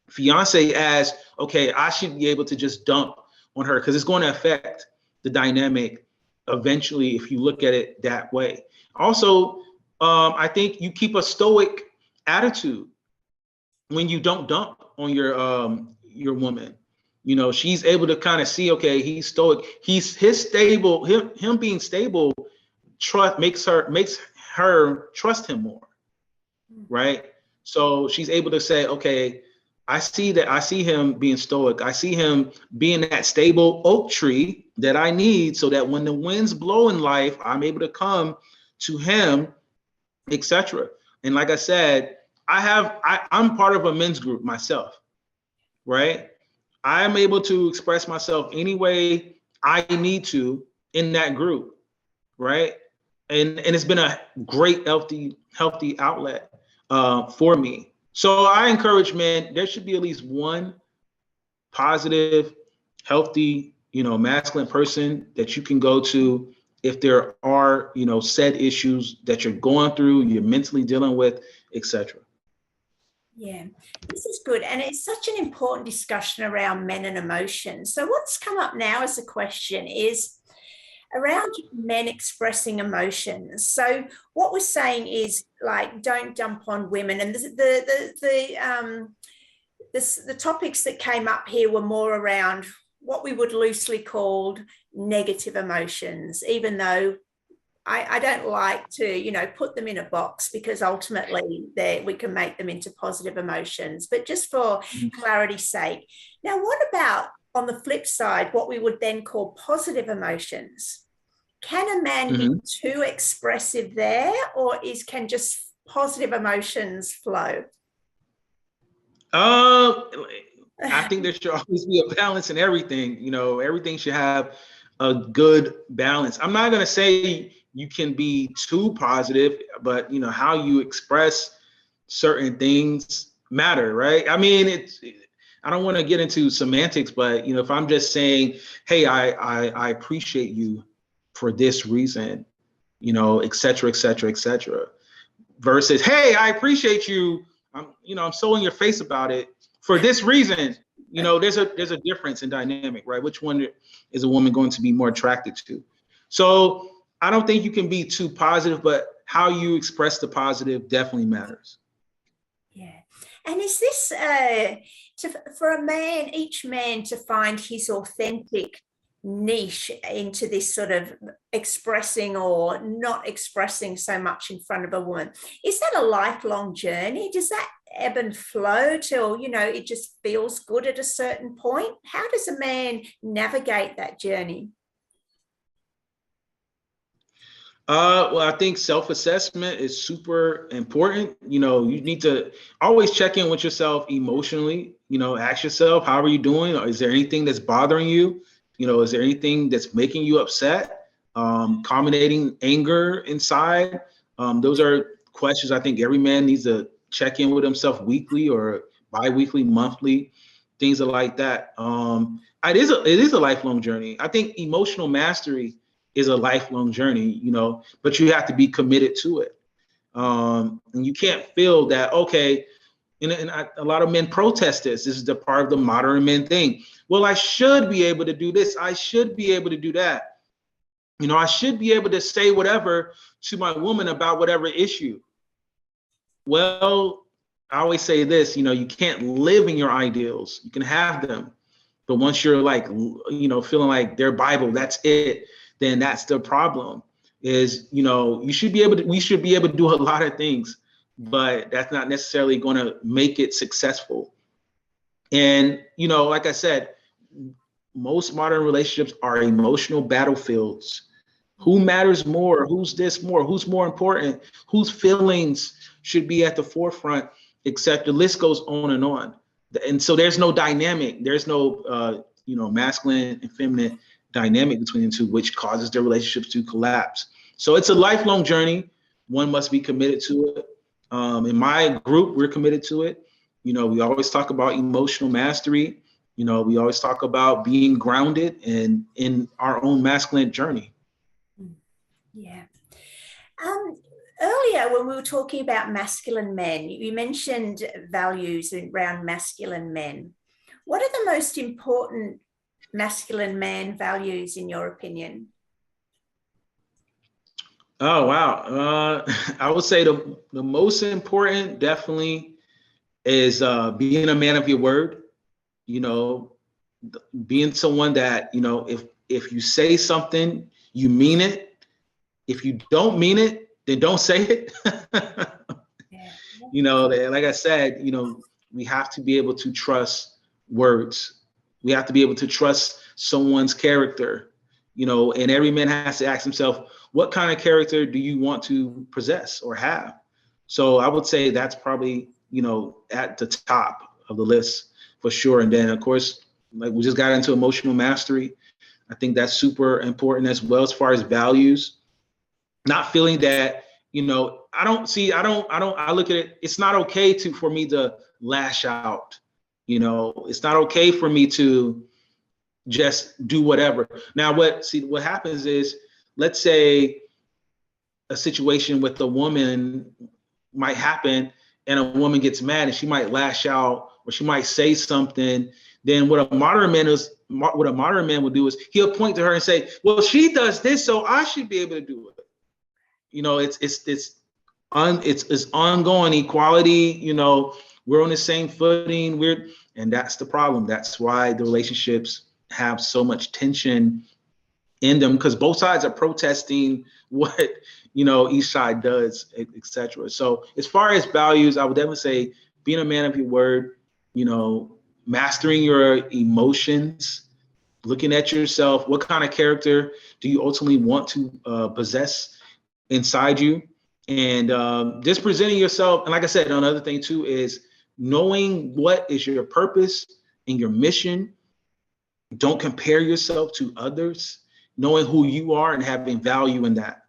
fiance as, okay, I should be able to just dump on her, because it's going to affect the dynamic eventually if you look at it that way. Also, I think you keep a stoic attitude when you don't dump on your woman. You know, she's able to kind of see, okay, he's stoic. Him being stable trust makes her trust him more, right? So she's able to say, okay, I see him being stoic. I see him being that stable oak tree that I need, so that when the winds blow in life, I'm able to come to him, etc. And like I said, I'm part of a men's group myself, right? I'm able to express myself any way I need to in that group, right? And it's been a great healthy outlet for me. So I encourage men, there should be at least one positive, healthy, masculine person that you can go to if there are, said issues that you're going through, you're mentally dealing with, etc. Yeah, this is good. And it's such an important discussion around men and emotions. So, what's come up now as a question is around men expressing emotions. So, what we're saying is like, don't dump on women. And the topics that came up here were more around what we would loosely call negative emotions, even though I don't like to, put them in a box, because ultimately we can make them into positive emotions, but just for clarity's sake. Now, what about on the flip side, what we would then call positive emotions? Can a man be Mm-hmm. too expressive there, or can just positive emotions flow? Uh, I think there should always be a balance in everything. Everything should have a good balance. I'm not gonna say you can be too positive, but how you express certain things matter, right? I mean, I don't want to get into semantics, but if I'm just saying, hey, I appreciate you for this reason, et cetera, et cetera, et cetera, versus, hey, I appreciate you. I'm so in your face about it for this reason. There's a difference in dynamic, right? Which one is a woman going to be more attracted to? So I don't think you can be too positive, but how you express the positive definitely matters. Yeah. And is this for a man, each man to find his authentic niche into this sort of expressing or not expressing so much in front of a woman? Is that a lifelong journey? Does that ebb and flow till, it just feels good at a certain point? How does a man navigate that journey? Well, I think self-assessment is super important. You need to always check in with yourself emotionally. Ask yourself, how are you doing? Or is there anything that's bothering you? Is there anything that's making you upset? Culminating anger inside? Those are questions I think every man needs to check in with himself weekly or bi-weekly, monthly, things like that. It is a lifelong journey. I think emotional mastery is a lifelong journey, but you have to be committed to it. And you can't feel that, okay, a lot of men protest this. This is the part of the modern men thing. Well, I should be able to do this. I should be able to do that. I should be able to say whatever to my woman about whatever issue. Well, I always say this, you can't live in your ideals. You can have them, but once you're like, feeling like their Bible, that's it, then that's the problem. Is, we should be able to do a lot of things, but that's not necessarily going to make it successful. And, like I said, most modern relationships are emotional battlefields. Who matters more? Who's this more? Who's more important? Whose feelings should be at the forefront? Except the list goes on and on. And so there's no dynamic. There's no, masculine and feminine dynamic between the two, which causes their relationships to collapse. So it's a lifelong journey. One must be committed to it. In my group, we're committed to it. We always talk about emotional mastery. We always talk about being grounded and in our own masculine journey. Yeah. Um, Earlier, when we were talking about masculine men, you mentioned values around masculine men. What are the most important masculine man values in your opinion? Oh wow. I would say the most important definitely is being a man of your word. You know, being someone that, if you say something, you mean it. If you don't mean it, then don't say it. Yeah. Like I said, we have to be able to trust words. We have to be able to trust someone's character, and every man has to ask himself, what kind of character do you want to possess or have? So I would say that's probably, at the top of the list for sure. And then, of course, like we just got into emotional mastery. I think that's super important as well as far as values. Not feeling that, I look at it, it's not okay for me to lash out. It's not okay for me to just do whatever. Now, what happens is, let's say a situation with a woman might happen and a woman gets mad and she might lash out or she might say something. Then what a modern man will do is he'll point to her and say, well, she does this, so I should be able to do it. It's ongoing equality. We're on the same footing. And that's the problem. That's why the relationships have so much tension in them, because both sides are protesting what each side does, etc. So as far as values, I would definitely say being a man of your word, mastering your emotions, looking at yourself, what kind of character do you ultimately want to possess inside you, and just presenting yourself. And like I said, another thing too is knowing what is your purpose and your mission. Don't compare yourself to others, knowing who you are and having value in that.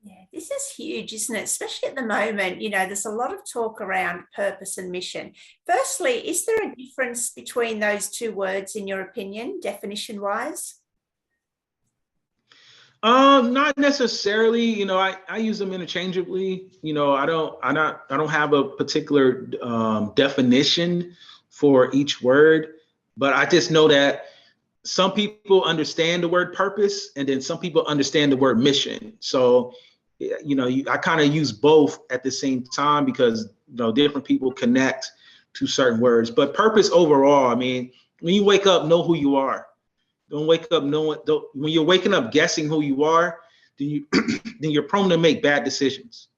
Yeah, this is huge, isn't it? Especially at the moment, there's a lot of talk around purpose and mission. Firstly, is there a difference between those two words in your opinion, definition wise? Not necessarily. I use them interchangeably. I don't have a particular definition for each word, but I just know that some people understand the word purpose, and then some people understand the word mission. So, I kind of use both at the same time, because different people connect to certain words. But purpose overall, I mean, when you wake up, know who you are. Don't wake up knowing. When you're waking up guessing who you are, then then you're prone to make bad decisions,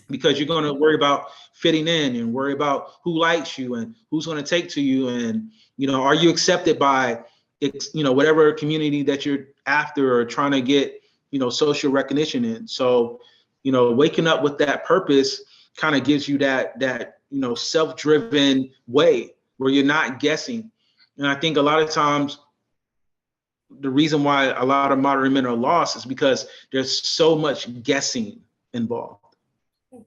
because you're going to worry about fitting in and worry about who likes you and who's going to take to you, and are you accepted by whatever community that you're after or trying to get social recognition in. So waking up with that purpose kind of gives you that self-driven way where you're not guessing. And I think a lot of times the reason why a lot of modern men are lost is because there's so much guessing involved. Can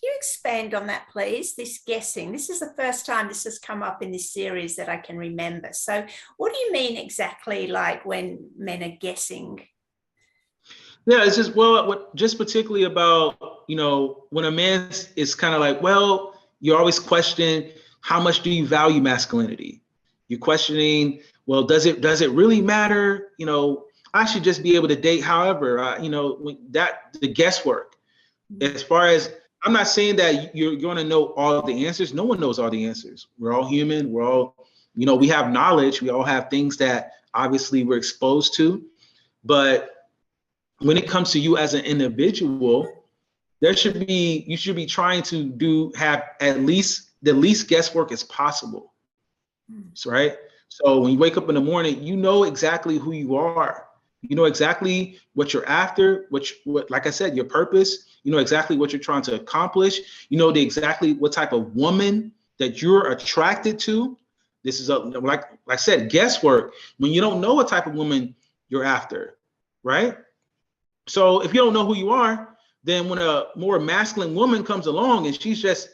you expand on that, please? This guessing. This is the first time this has come up in this series that I can remember. So, what do you mean exactly, like when men are guessing? Yeah, it's just, just particularly about, when a man is kind of like, well, you're always questioning, how much do you value masculinity? You're questioning, well, does it really matter? I should just be able to date however, the guesswork. As far as, I'm not saying that you're going to know all the answers. No one knows all the answers. We're all human. We're all, we have knowledge. We all have things that obviously we're exposed to. But when it comes to you as an individual, you should be trying to have at least the least guesswork as possible. So, right. So when you wake up in the morning, you know exactly who you are. You know exactly what you're after, what like I said, your purpose. You know exactly what you're trying to accomplish. You know exactly what type of woman that you're attracted to. This is like I said, guesswork when you don't know what type of woman you're after, right? So if you don't know who you are, then when a more masculine woman comes along and she's just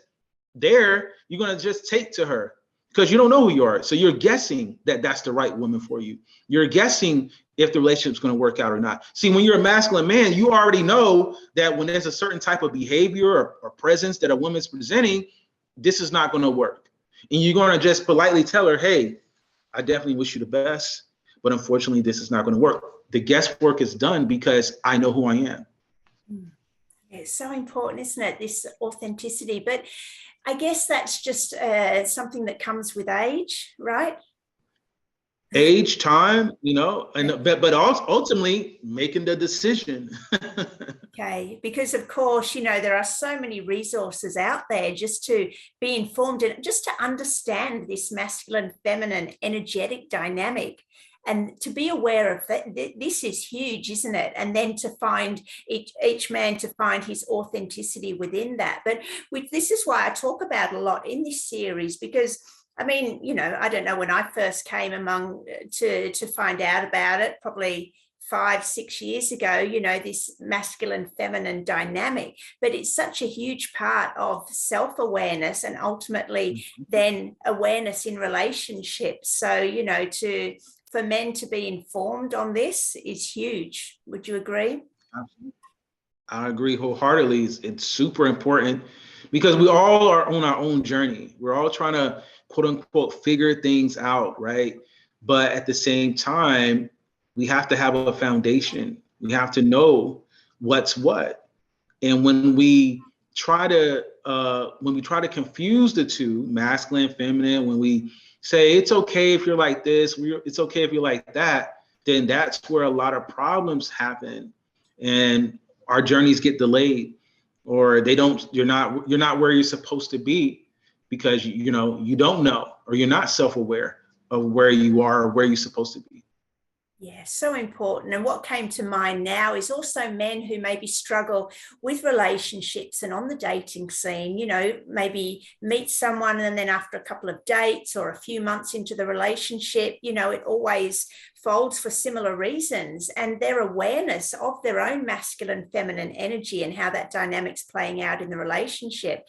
there, you're gonna just take to her because you don't know who you are. So you're guessing that that's the right woman for you. You're guessing if the relationship's going to work out or not. See, when you're a masculine man, you already know that when there's a certain type of behavior or presence that a woman's presenting, this is not going to work. And you're going to just politely tell her, hey, I definitely wish you the best, but unfortunately, this is not going to work. The guesswork is done because I know who I am. It's so important, isn't it? This authenticity. But I guess that's just something that comes with age, right? Age, time, but also ultimately making the decision. Okay, because of course, there are so many resources out there just to be informed and just to understand this masculine, feminine, energetic dynamic. And to be aware of that, this is huge, isn't it? And then to find each man to find his authenticity within that. But this is why I talk about a lot in this series, because I mean, I don't know when I first came to find out about it, probably 5-6 years ago, this masculine feminine dynamic, but it's such a huge part of self-awareness and ultimately then awareness in relationships. So, for men to be informed on this is huge. Would you agree? Absolutely. I agree wholeheartedly. It's super important because we all are on our own journey. We're all trying to quote unquote figure things out, right? But at the same time, we have to have a foundation. We have to know what's what. And when we try to confuse the two, masculine, feminine, when we say it's okay if you're like this, it's okay if you're like that, then that's where a lot of problems happen, and our journeys get delayed, or you're not where you're supposed to be because you don't know, or you're not self-aware of where you are or where you're supposed to be. Yeah, so important. And what came to mind now is also men who maybe struggle with relationships and on the dating scene, maybe meet someone and then after a couple of dates or a few months into the relationship, it always folds for similar reasons. And their awareness of their own masculine, feminine energy and how that dynamic's playing out in the relationship,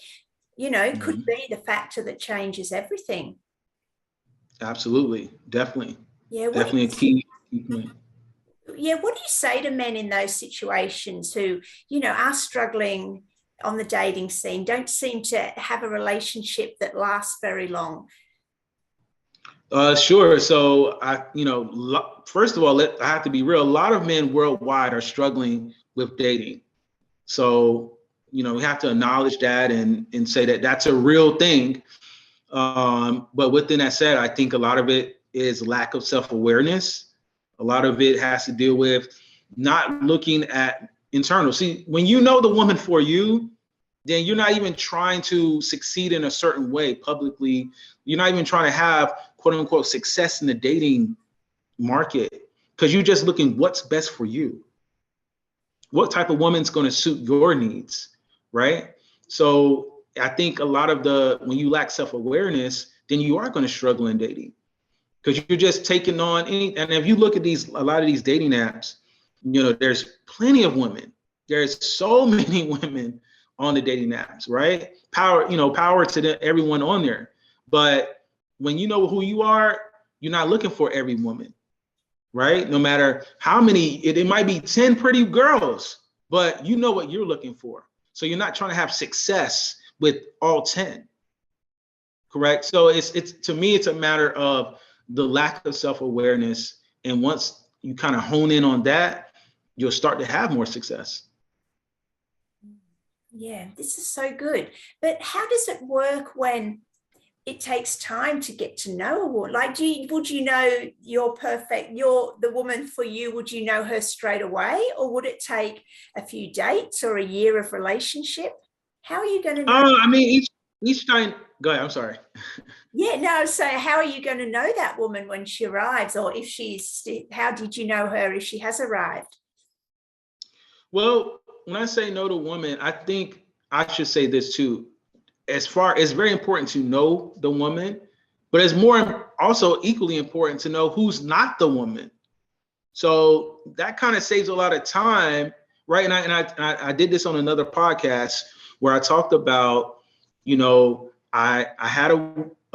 could be the factor that changes everything. Absolutely. Definitely. Yeah. Definitely a key point. Yeah, what do you say to men in those situations who, are struggling on the dating scene, don't seem to have a relationship that lasts very long? Sure. So first of all, I have to be real. A lot of men worldwide are struggling with dating. So, we have to acknowledge that and say that that's a real thing. But within that said, I think a lot of it is lack of self-awareness. A lot of it has to deal with not looking at internal. See, when you know the woman for you, then you're not even trying to succeed in a certain way publicly. You're not even trying to have quote unquote success in the dating market, because you're just looking what's best for you. What type of woman's going to suit your needs, right? So I think a lot of when you lack self-awareness, then you are going to struggle in dating, because you're just taking on and if you look at a lot of these dating apps, there's plenty of women. There's so many women on the dating apps, right? Power to everyone on there. But when you know who you are, you're not looking for every woman, right? No matter how many, it might be 10 pretty girls, but you know what you're looking for. So you're not trying to have success with all 10, correct? So it's to me, it's a matter of the lack of self-awareness. And once you kind of hone in on that, you'll start to have more success. Yeah, this is so good. But how does it work when it takes time to get to know a woman? Like, would you know you're the woman for you? Would you know her straight away? Or would it take a few dates or a year of relationship? How are you going to know? I mean, each time, go ahead, I'm sorry. Yeah, no, so how are you going to know that woman when she arrives, or if how did you know her if she has arrived? Well, when I say know the woman, I think I should say this too. It's very important to know the woman, but it's more also equally important to know who's not the woman. So that kind of saves a lot of time, right? And I did this on another podcast where I talked about, I had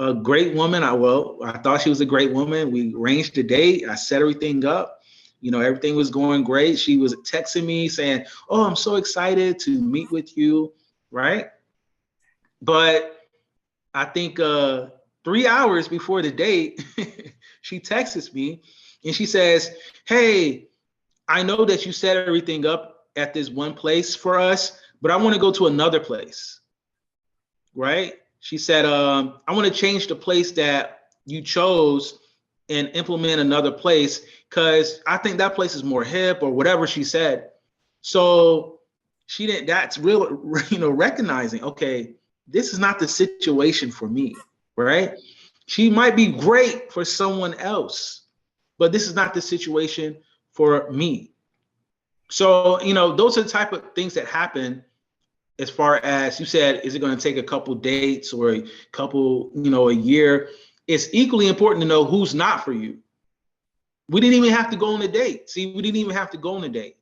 a great woman. I thought she was a great woman. We arranged a date. I set everything up. Everything was going great. She was texting me saying, "Oh, I'm so excited to meet with you," right? But I think 3 hours before the date, she texts me and she says, "Hey, I know that you set everything up at this one place for us, but I want to go to another place." Right? She said, "I want to change the place that you chose and implement another place because I think that place is more hip," or whatever she said. So she didn't, that's real, recognizing, okay, this is not the situation for me, right? She might be great for someone else, but this is not the situation for me. So, those are the type of things that happen. As far as you said, is it going to take a couple dates or a couple, a year? It's equally important to know who's not for you. We didn't even have to go on a date. See, we didn't even have to go on a date.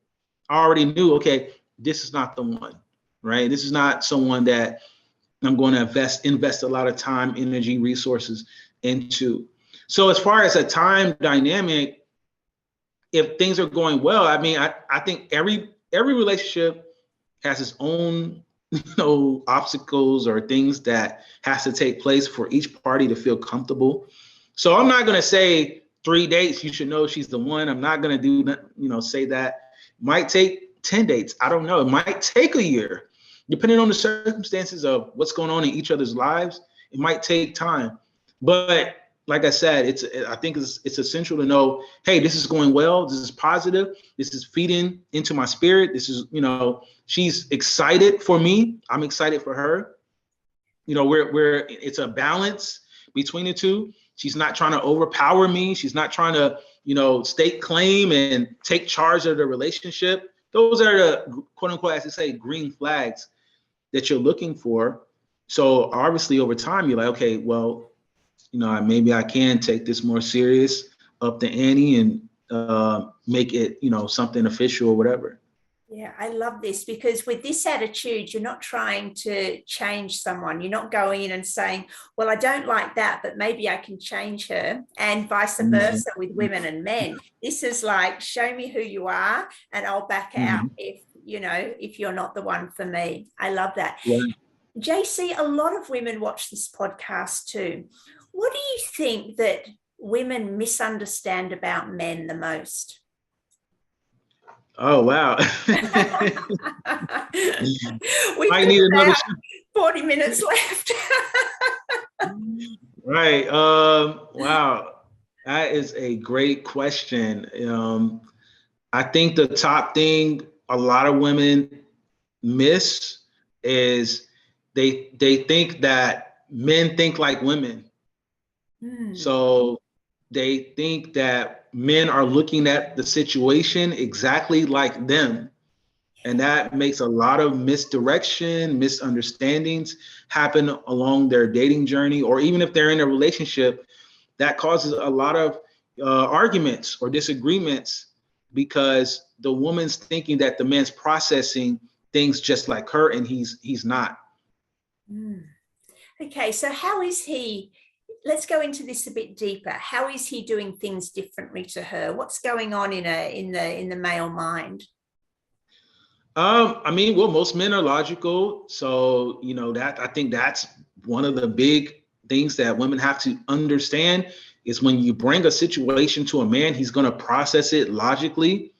I already knew, okay, this is not the one, right? This is not someone that I'm going to invest a lot of time, energy, resources into. So as far as a time dynamic, if things are going well, I mean, I think every relationship has its own obstacles or things that has to take place for each party to feel comfortable. So I'm not going to say 3 dates you should know she's the one. I'm not going to do that, say that. Might take 10 dates. I don't know. It might take a year, depending on the circumstances of what's going on in each other's lives. It might take time, but like I said, I think it's essential to know, hey, this is going well. This is positive. This is feeding into my spirit. This is, she's excited for me. I'm excited for her. We're it's a balance between the two. She's not trying to overpower me. She's not trying to, stake claim and take charge of the relationship. Those are the quote unquote, as they say, green flags that you're looking for. So obviously over time, you're like, okay, well, maybe I can take this more serious, up the ante, and make it, something official or whatever. Yeah, I love this because with this attitude, you're not trying to change someone. You're not going in and saying, well, I don't like that, but maybe I can change her, and vice versa with women and men. This is like, show me who you are and I'll back out if you're not the one for me. I love that. Yeah. JC, a lot of women watch this podcast too. What do you think that women misunderstand about men the most? Oh, wow. We've I got need another about 40 minutes left. Right. Wow. That is a great question. I think the top thing a lot of women miss is they think that men think like women. So they think that men are looking at the situation exactly like them. And that makes a lot of misdirection, misunderstandings happen along their dating journey, or even if they're in a relationship, that causes a lot of arguments or disagreements because the woman's thinking that the man's processing things just like her, and he's not. Okay, so how is he? Let's go into this a bit deeper. How is he doing things differently to her? What's going on in the male mind? I mean, well, most men are logical, so that I think that's one of the big things that women have to understand is when you bring a situation to a man, he's going to process it logically.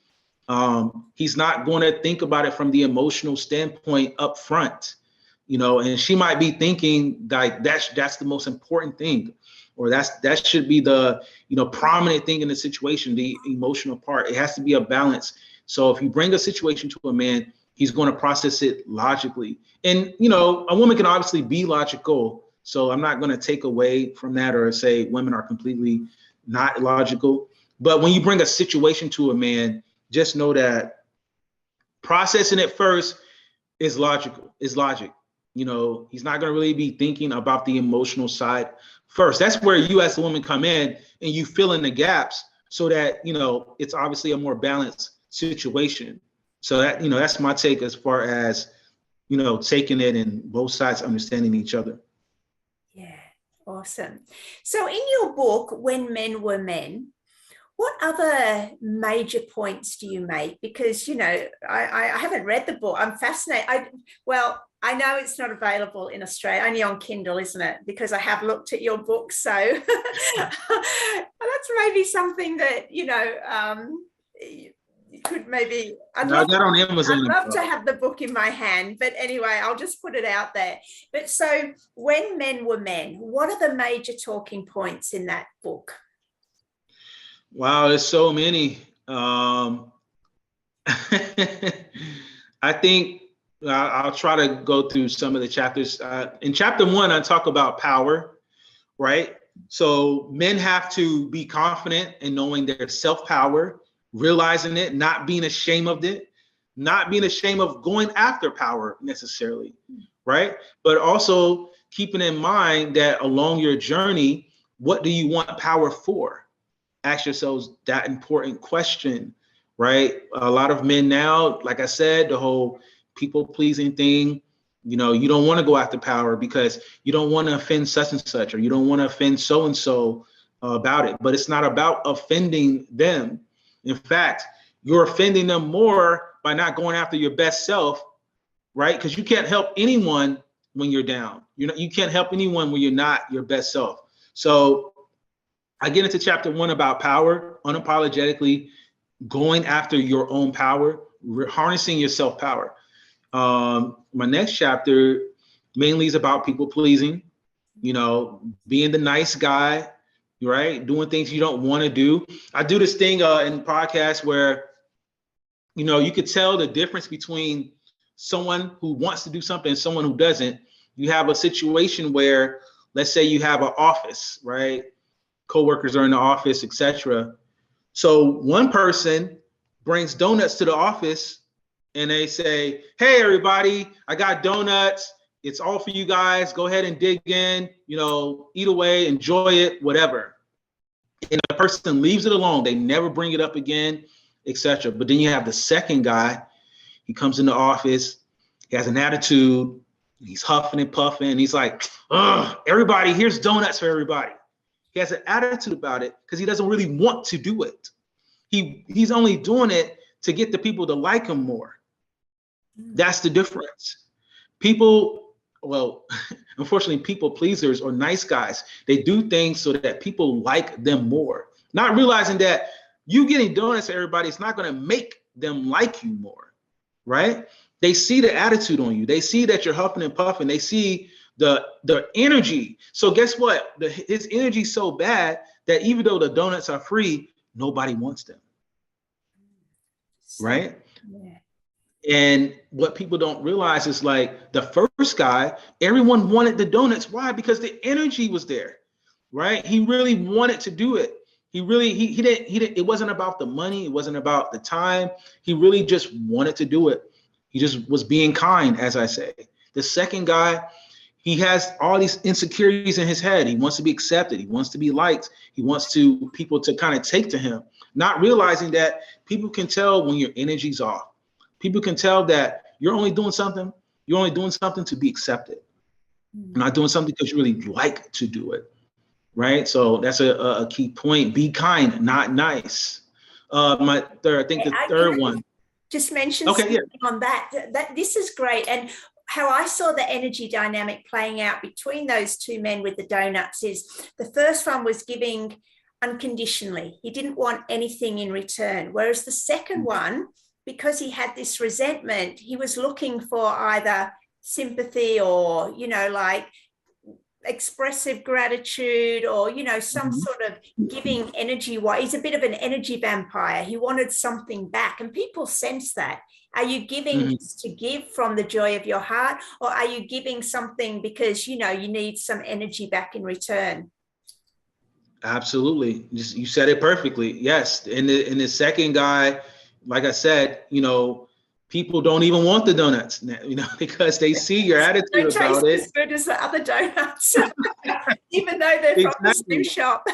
He's not going to think about it from the emotional standpoint up front, and she might be thinking like that's the most important thing, or that should be the prominent thing in the situation, the emotional part. It has to be a balance. So if you bring a situation to a man, he's going to process it logically. And a woman can obviously be logical, so I'm not going to take away from that or say women are completely not logical. But when you bring a situation to a man, just know that processing it first is logical, is logic. He's not going to really be thinking about the emotional side first. That's where you as a woman come in and you fill in the gaps so that it's obviously a more balanced situation. So that that's my take as far as taking it and both sides understanding each other. Yeah. Awesome. So in your book, When Men Were Men, what other major points do you make? Because, I haven't read the book. I'm fascinated. I know it's not available in Australia, only on Kindle, isn't it? Because I have looked at your book. So that's maybe something that, you could maybe, No, I got on Amazon. I'd love to have the book in my hand, but anyway, I'll just put it out there. But so When Men Were Men, what are the major talking points in that book? Wow, there's so many. I think I'll try to go through some of the chapters. In chapter 1, I talk about power, right? So men have to be confident in knowing their self-power, realizing it, not being ashamed of it, not being ashamed of going after power necessarily, right? But also keeping in mind that along your journey, what do you want power for? Ask yourselves that important question, right? A lot of men now, like I said, the whole people pleasing thing, you don't want to go after power because you don't want to offend such and such, or you don't want to offend so and so about it. But it's not about offending them. In fact, you're offending them more by not going after your best self, right? Because you can't help anyone when you're down. You can't help anyone when you're not your best self. So I get into chapter 1 about power, unapologetically going after your own power, harnessing your self-power. My next chapter mainly is about people pleasing, being the nice guy, right? Doing things you don't want to do. I do this thing in podcasts where, you could tell the difference between someone who wants to do something and someone who doesn't. You have a situation where, let's say you have an office, right? Coworkers are in the office, etc. So one person brings donuts to the office and they say, "Hey, everybody, I got donuts. It's all for you guys. Go ahead and dig in, eat away, enjoy it, whatever." And the person leaves it alone. They never bring it up again, etc. But then you have the second guy. He comes in the office. He has an attitude. He's huffing and puffing. And he's like, "Ugh, everybody, here's donuts for everybody." He has an attitude about it because he doesn't really want to do it. He's only doing it to get the people to like him more. That's the difference. People, well, unfortunately, people pleasers or nice guys, they do things so that people like them more, not realizing that you getting donuts to everybody is not going to make them like you more, right? They see the attitude on you. They see that you're huffing and puffing. They see the energy. So guess what? His energy is so bad that even though the donuts are free, nobody wants them, right? Yeah. And what people don't realize is, like, the first guy, everyone wanted the donuts. Why? Because the energy was there, right? He really wanted to do it. He didn't, it wasn't about the money. It wasn't about the time. He really just wanted to do it. He just was being kind, as I say. The second guy, he has all these insecurities in his head. He wants to be accepted. He wants to be liked. He wants people to kind of take to him, not realizing that people can tell when your energy's off. People can tell that you're only doing something to be accepted. You're not doing something because you really like to do it, right? So that's a key point. Be kind, not nice. The third one. Just mention Okay, something yeah. on that. This is great. And how I saw the energy dynamic playing out between those two men with the donuts is the first one was giving unconditionally. He didn't want anything in return. Whereas the second one, because he had this resentment, he was looking for either sympathy or, like expressive gratitude or, some sort of giving energy. He's a bit of an energy vampire. He wanted something back, and people sense that. Are you giving just to give from the joy of your heart, or are you giving something because you need some energy back in return? Absolutely. You said it perfectly. Yes. And the second guy, like I said, people don't even want the donuts, because they see your attitude about it. As good as the other donuts, even though they're from the same shop.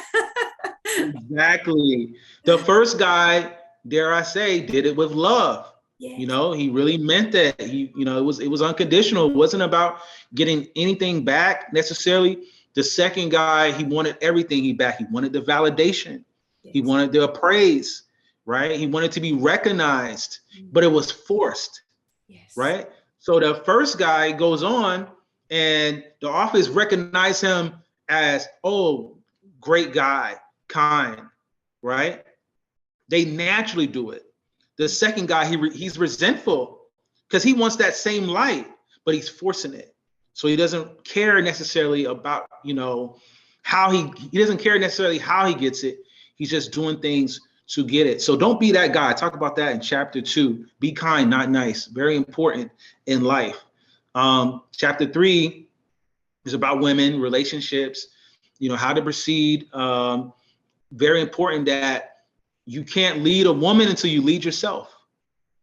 Exactly. The first guy, dare I say, did it with love. Yes. He really meant that. It was unconditional. It wasn't about getting anything back necessarily. The second guy, he wanted everything he back. He wanted the validation. Yes. He wanted the praise, right? He wanted to be recognized, but it was forced, Yes. right? So the first guy goes on and the office recognize him as, oh, great guy, kind, right? They naturally do it. The second guy, he's resentful because he wants that same light, but he's forcing it. So he doesn't care necessarily about, how he doesn't care necessarily how he gets it. He's just doing things to get it. So don't be that guy. I talk about that in chapter 2. Be kind, not nice. Very important in life. Chapter 3 is about women, relationships, how to proceed. Very important that you can't lead a woman until you lead yourself.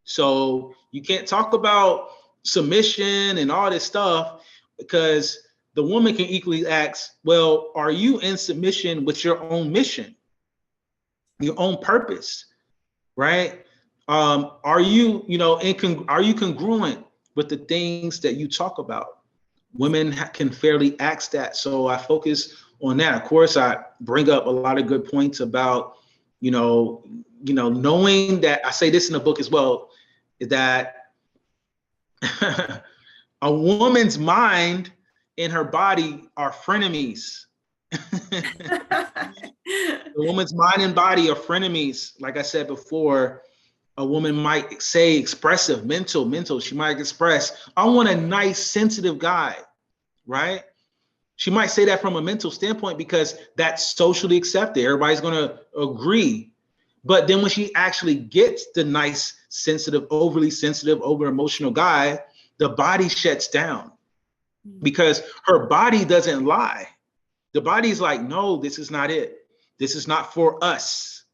So you can't talk about submission and all this stuff, because the woman can equally ask, well, are you in submission with your own mission, your own purpose, right? Are you, are you congruent with the things that you talk about? Women can fairly ask that. So I focus on that. Of course, I bring up a lot of good points about, knowing that, I say this in the book as well, is that a woman's mind and her body are frenemies. The woman's mind and body are frenemies. Like I said before, a woman might say expressive, mental. She might express, I want a nice, sensitive guy, right? She might say that from a mental standpoint because that's socially accepted. Everybody's going to agree. But then when she actually gets the nice, sensitive, over emotional guy, the body shuts down because her body doesn't lie. The body's like, no, this is not it. This is not for us,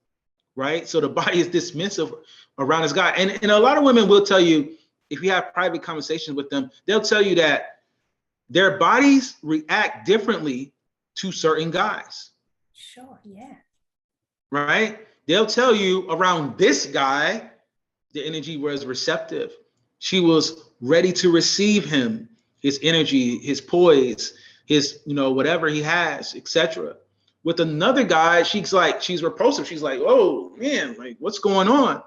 right? So the body is dismissive around this guy. And a lot of women will tell you, if you have private conversations with them, they'll tell you that their bodies react differently to certain guys. Sure, yeah. Right? They'll tell you around this guy, the energy was receptive. She was ready to receive him, his energy, his poise, his, whatever he has, etc. With another guy, she's repulsive. She's like, oh man, like what's going on?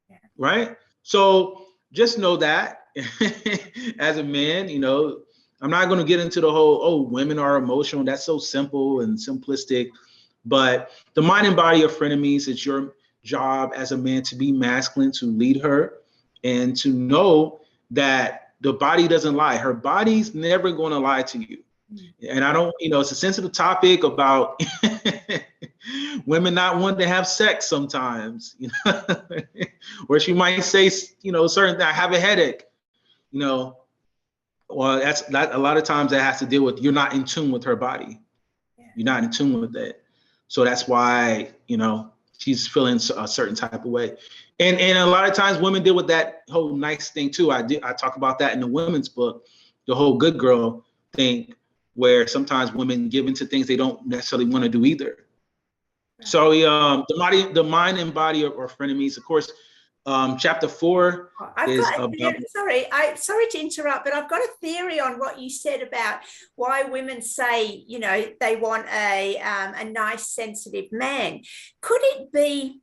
Yeah. Right? So just know that as a man, I'm not going to get into the whole, oh, women are emotional. That's so simple and simplistic. But the mind and body are frenemies. It's your job as a man to be masculine, to lead her, and to know that the body doesn't lie. Her body's never going to lie to you. And I don't, it's a sensitive topic about women not wanting to have sex sometimes, where she might say, certain things, I have a headache, well, that's a lot of times that has to deal with, you're not in tune with her body. You're not in tune with it. So that's why, she's feeling a certain type of way. And a lot of times women deal with that whole nice thing too. I talk about that in the women's book, the whole good girl thing, where sometimes women give into things they don't necessarily want to do either. Right. So the mind and body are frenemies. Of course, chapter 4 is about. Sorry to interrupt, but I've got a theory on what you said about why women say, they want a nice, sensitive man. Could it be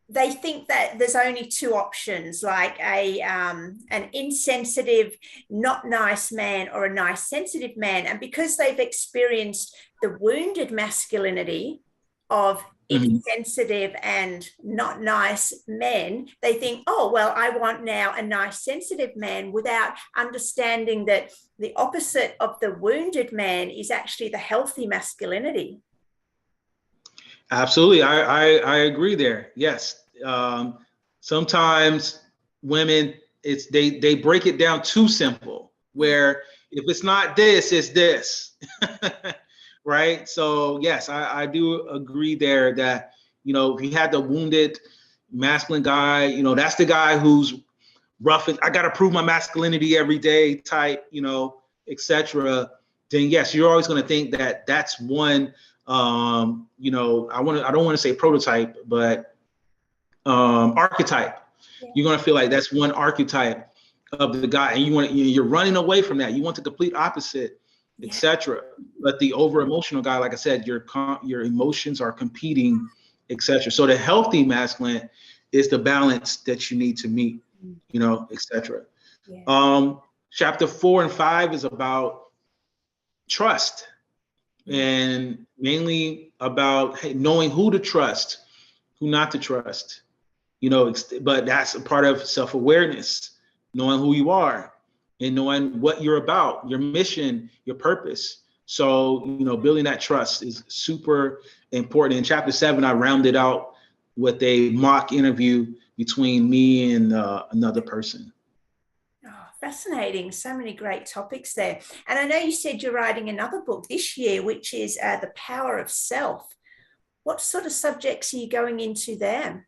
they think that there's only two options, like an insensitive, not nice man, or a nice, sensitive man, and because they've experienced the wounded masculinity of insensitive and not nice men, they think, oh, well, I want now a nice, sensitive man, without understanding that the opposite of the wounded man is actually the healthy masculinity. Absolutely. I agree there. Yes. Sometimes women, they break it down too simple, where if it's not this, it's this. Right? So yes, I do agree there that, if you had the wounded masculine guy, that's the guy who's rough and I got to prove my masculinity every day type, etc. Then yes, you're always going to think that that's one, I don't want to say prototype, but archetype. Yeah. You're going to feel like that's one archetype of the guy, and you're running away from that. You want the complete opposite Yeah. etc. But the over emotional guy, like I said, your emotions are competing, etc. So the healthy masculine is the balance that you need to meet, etc. Yeah. Chapter 4 and 5 is about trust, and mainly about knowing who to trust, who not to trust. But that's a part of self-awareness, knowing who you are and knowing what you're about, your mission, your purpose. So, building that trust is super important. In chapter 7, I rounded out with a mock interview between me and another person. Oh, fascinating. So many great topics there. And I know you said you're writing another book this year, which is The Power of Self. What sort of subjects are you going into there?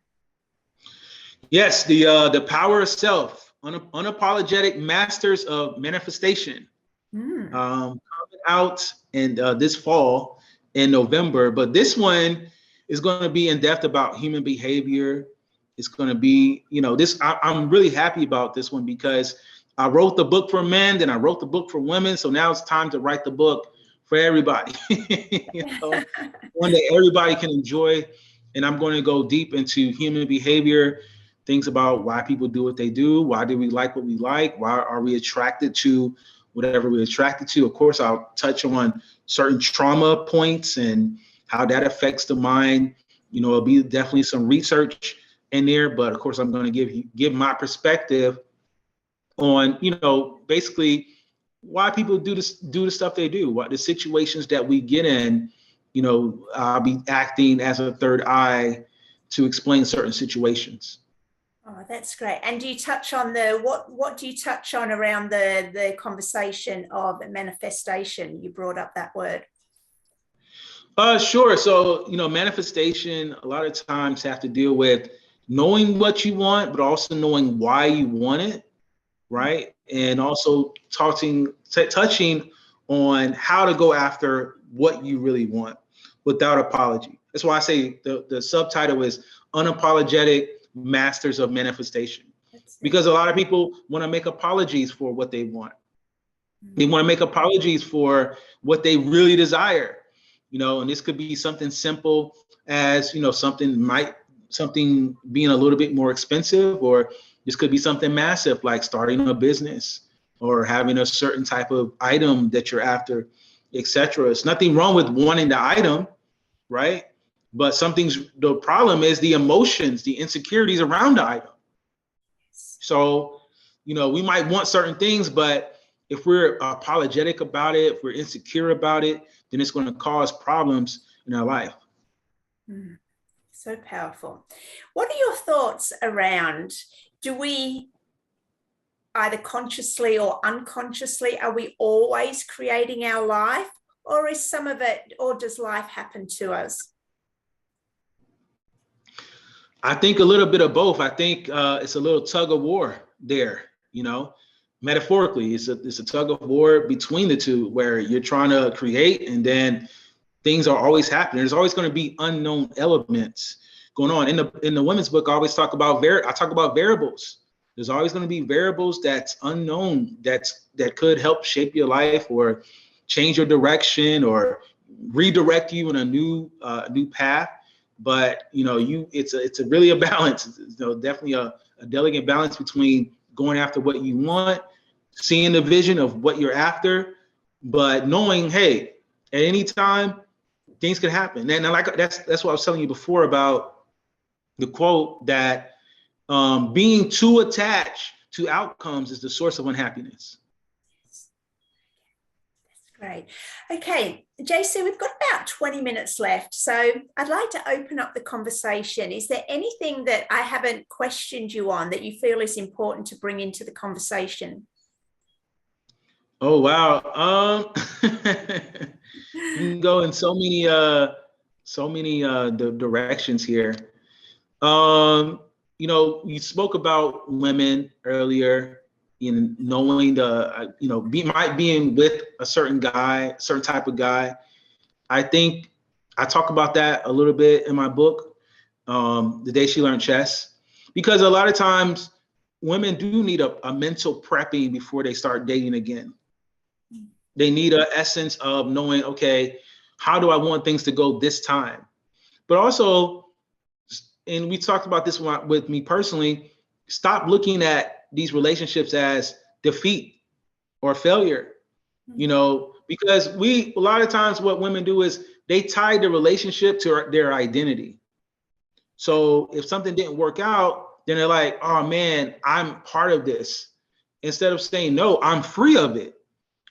Yes, the power of self, unapologetic masters of manifestation, coming out in this fall in November. But this one is going to be in depth about human behavior. It's going to be, I'm really happy about this one because I wrote the book for men, then I wrote the book for women. So now it's time to write the book for everybody. One that everybody can enjoy. And I'm going to go deep into human behavior, things about why people do what they do, why do we like what we like, why are we attracted to whatever we're attracted to. Of course, I'll touch on certain trauma points and how that affects the mind. It'll be definitely some research in there, but of course, I'm going to give my perspective on, basically why people do the stuff they do, what the situations that we get in. I'll be acting as a third eye to explain certain situations. Oh, that's great. And do you touch on what do you touch on around the conversation of manifestation? You brought up that word. Sure. So, manifestation a lot of times have to deal with knowing what you want, but also knowing why you want it, right? And also touching on how to go after what you really want without apology. That's why I say the subtitle is Unapologetic Masters of Manifestation. Because a lot of people want to make apologies for what they want. They want to make apologies for what they really desire. And this could be something simple as, something being a little bit more expensive, or this could be something massive like starting a business or having a certain type of item that you're after, etc. It's nothing wrong with wanting the item, right? But the problem is the emotions, the insecurities around the item. So, we might want certain things, but if we're apologetic about it, if we're insecure about it, then it's going to cause problems in our life. So powerful. What are your thoughts around, do we either consciously or unconsciously, are we always creating our life, or is some of it, or does life happen to us? I think a little bit of both. I think it's a little tug of war there, metaphorically. It's a tug of war between the two, where you're trying to create and then things are always happening. There's always going to be unknown elements going on. In the women's book, I always talk about variables. There's always going to be variables that's unknown, that could help shape your life or change your direction or redirect you in a new path. But it's really a balance. It's, definitely a delicate balance between going after what you want, seeing the vision of what you're after, but knowing, hey, at any time things can happen. And that's what I was telling you before about the quote that being too attached to outcomes is the source of unhappiness. Great. Okay, JC, we've got about 20 minutes left. So I'd like to open up the conversation. Is there anything that I haven't questioned you on that you feel is important to bring into the conversation? Oh, wow. You can go in so many directions here. You spoke about women earlier, knowing being with a certain type of guy. I think I talk about that a little bit in my book, The Day She Learned Chess, because a lot of times women do need a mental prepping before they start dating again. They need an essence of knowing, okay, how do I want things to go this time? But also, and we talked about this one with me personally, stop looking at these relationships as defeat or failure, because a lot of times what women do is they tie the relationship to their identity. So if something didn't work out, then they're like, oh man, I'm part of this. Instead of saying, no, I'm free of it.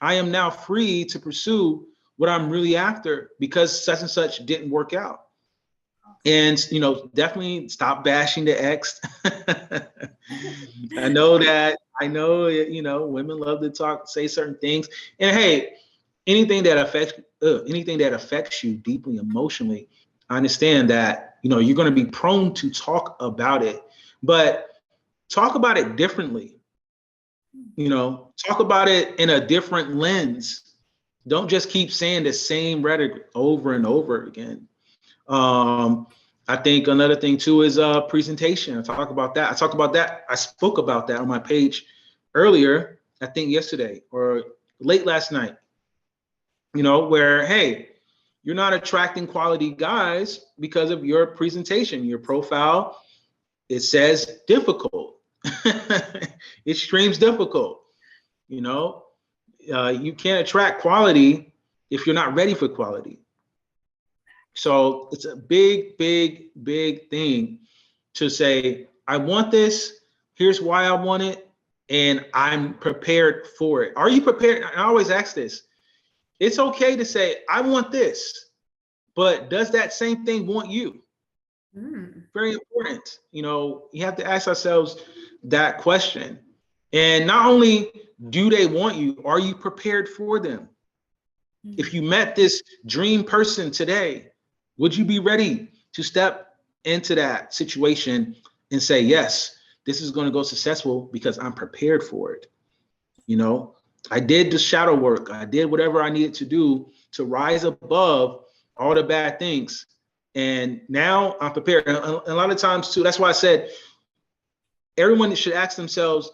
I am now free to pursue what I'm really after because such and such didn't work out. And, definitely stop bashing the ex. I know, women love to say certain things. And hey, anything that affects you deeply emotionally, I understand that, you're going to be prone to talk about it, but talk about it differently. Talk about it in a different lens. Don't just keep saying the same rhetoric over and over again. I think another thing too is presentation. I spoke about that on my page earlier, I think yesterday or late last night, where, hey, you're not attracting quality guys because of your presentation. Your profile, it says difficult. It screams difficult. You can't attract quality if you're not ready for quality. So it's a big, big, big thing to say, I want this, here's why I want it, and I'm prepared for it. Are you prepared? I always ask this. It's okay to say, I want this, but does that same thing want you? Very important. You have to ask ourselves that question. And not only do they want you, are you prepared for them? If you met this dream person today, would you be ready to step into that situation and say, yes, this is going to go successful because I'm prepared for it? I did the shadow work. I did whatever I needed to do to rise above all the bad things. And now I'm prepared. And a lot of times too, that's why I said everyone should ask themselves,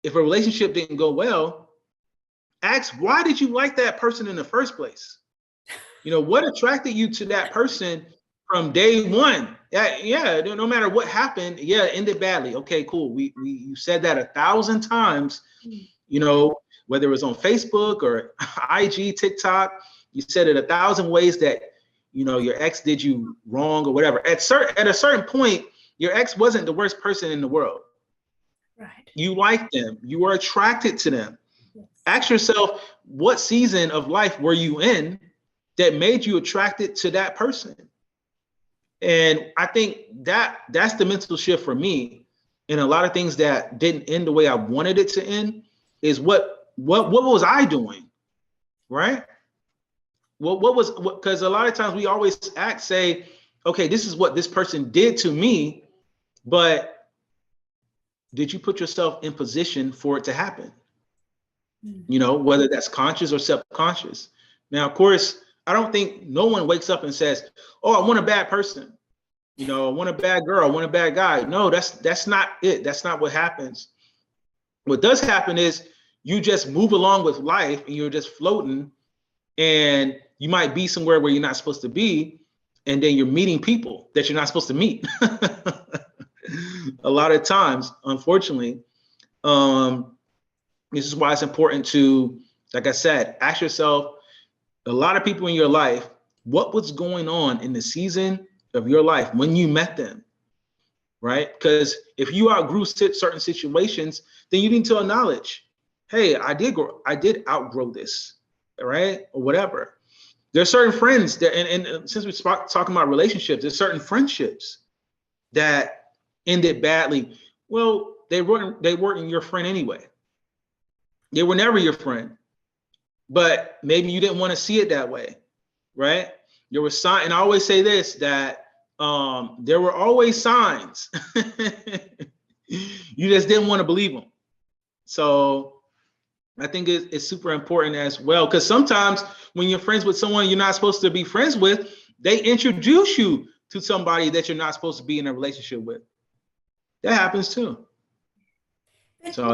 if a relationship didn't go well, ask, why did you like that person in the first place? What attracted you to that person from day one? Yeah, no matter what happened, it ended badly. Okay, cool. You said that 1,000 times, whether it was on Facebook or IG, TikTok, you said it 1,000 ways that, your ex did you wrong or whatever. At a certain point, your ex wasn't the worst person in the world. Right. You liked them. You were attracted to them. Yes. Ask yourself, what season of life were you in that made you attracted to that person? And I think that's the mental shift for me. And a lot of things that didn't end the way I wanted it to end is what was I doing, right? Because a lot of times we always say, okay, this is what this person did to me, but did you put yourself in position for it to happen? Whether that's conscious or subconscious. Now, of course, I don't think no one wakes up and says, oh, I want a bad person. I want a bad girl, I want a bad guy. No, that's not it. That's not what happens. What does happen is you just move along with life and you're just floating, and you might be somewhere where you're not supposed to be, and then you're meeting people that you're not supposed to meet. A lot of times, unfortunately, this is why it's important to, like I said, ask yourself, a lot of people in your life, what was going on in the season of your life when you met them, right? Because if you outgrew certain situations, then you need to acknowledge, hey, I did outgrow this, right? Or whatever. There's certain friends that, and since we're talking about relationships, there's certain friendships that ended badly. Well, they weren't your friend anyway. They were never your friend, but maybe you didn't want to see it that way, right? There was signs, and I always say this, that there were always signs. You just didn't want to believe them. So I think it's super important as well, because sometimes when you're friends with someone you're not supposed to be friends with, they introduce you to somebody that you're not supposed to be in a relationship with. That happens too. So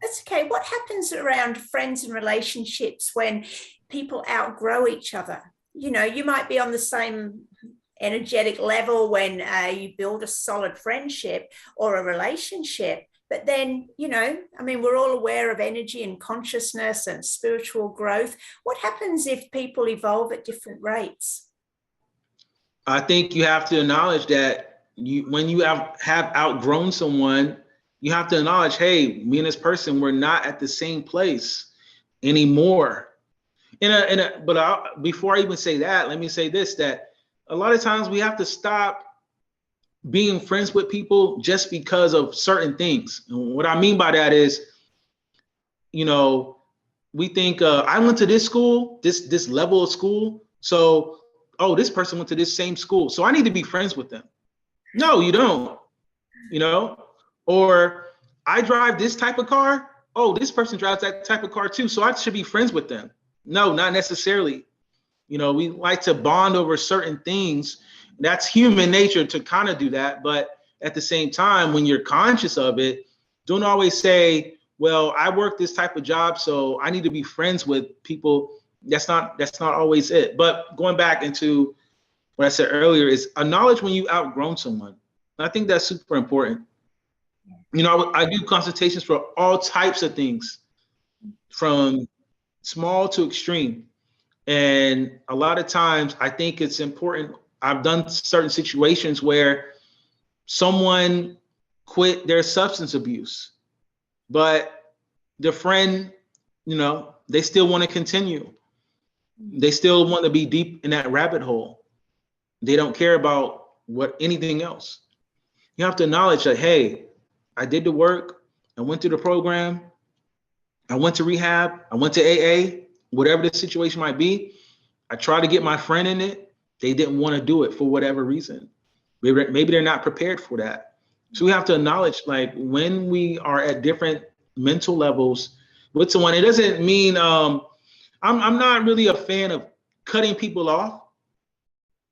That's okay. What happens around friends and relationships when people outgrow each other? You know, you might be on the same energetic level when you build a solid friendship or a relationship. But then, you know, I mean, we're all aware of energy and consciousness and spiritual growth. What happens if people evolve at different rates? I think you have to acknowledge that when you have outgrown someone, you have to acknowledge, hey, me and this person, we're not at the same place anymore. Before I even say that, let me say this, that a lot of times we have to stop being friends with people just because of certain things. And what I mean by that is, you know, we think I went to this school, this level of school. So, oh, this person went to this same school. So I need to be friends with them. No, you don't, you know, or I drive this type of car. Oh, this person drives that type of car too. So I should be friends with them. No, not necessarily. You know, we like to bond over certain things. That's human nature to kind of do that. But at the same time, when you're conscious of it, don't always say, well, I work this type of job, so I need to be friends with people. That's not always it. But going back into what I said earlier is acknowledge when you outgrown someone. I think that's super important. You know, I do consultations for all types of things, from small to extreme. And a lot of times I think it's important. I've done certain situations where someone quit their substance abuse, but the friend, you know, they still want to continue. They still want to be deep in that rabbit hole. They don't care about what anything else. You have to acknowledge that, hey, I did the work, I went through the program, I went to rehab, I went to AA, whatever the situation might be. I tried to get my friend in it. They didn't want to do it for whatever reason. Maybe they're not prepared for that. So we have to acknowledge, like, when we are at different mental levels with someone, it doesn't mean I'm not really a fan of cutting people off.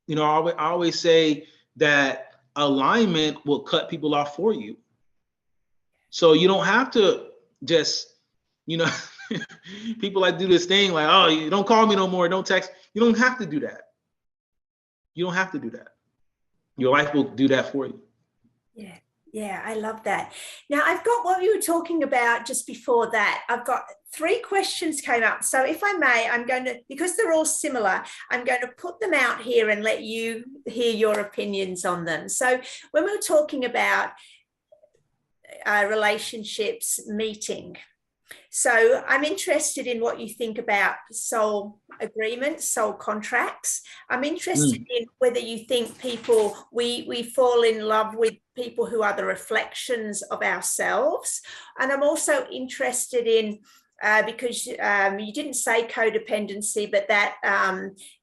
You know, I always say that alignment will cut people off for you. So you don't have to just, you know, people like do this thing like, oh, you don't call me no more, don't text. You don't have to do that. You don't have to do that. Your life will do that for you. Yeah. Yeah, I love that. Now, I've got what you were talking about just before that. I've got 3 questions came up. So if I may, I'm going to, because they're all similar, I'm going to put them out here and let you hear your opinions on them. So when we were talking about relationships meeting, so I'm interested in what you think about soul agreements, soul contracts. I'm interested in whether you think we fall in love with people who are the reflections of ourselves. And I'm also interested in, because you didn't say codependency, but that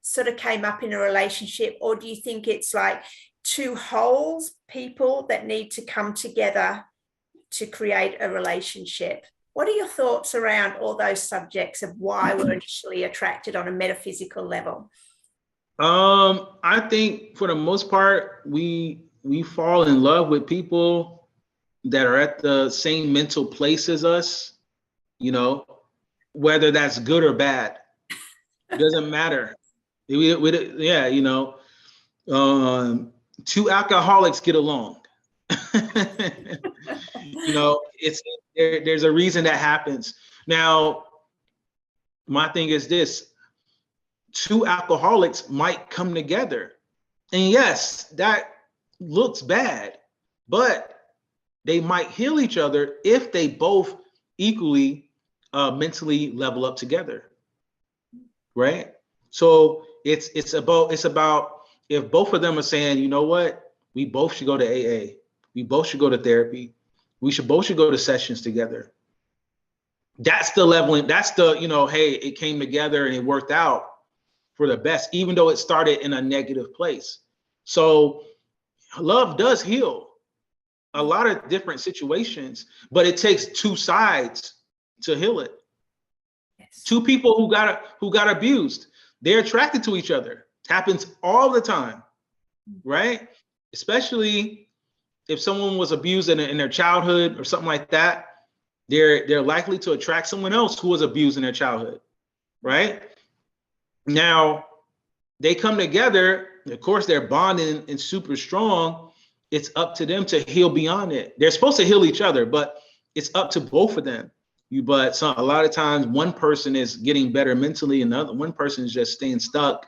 sort of came up in a relationship, or do you think it's like two whole people that need to come together to create a relationship? What are your thoughts around all those subjects of why we're initially attracted on a metaphysical level? I think for the most part, we fall in love with people that are at the same mental place as us, you know, whether that's good or bad. It doesn't matter. Yeah, you know, two alcoholics get along. You know, there's a reason that happens. Now, my thing is this: two alcoholics might come together, and yes, that looks bad, but they might heal each other if they both equally mentally level up together, right? So it's about if both of them are saying, you know what, we both should go to AA, we both should go to therapy, we should both should go to sessions together. That's the leveling. That's the, you know, hey, it came together and it worked out for the best, even though it started in a negative place. So love does heal a lot of different situations, but it takes two sides to heal it. Yes. Two people who got abused, they're attracted to each other. It happens all the time, right? Especially if someone was abused in their childhood or something like that. they're likely to attract someone else who was abused in their childhood, right? Now, they come together, of course, they're bonding and super strong. It's up to them to heal beyond it. They're supposed to heal each other, but it's up to both of them. But a lot of times one person is getting better mentally and the other one person is just staying stuck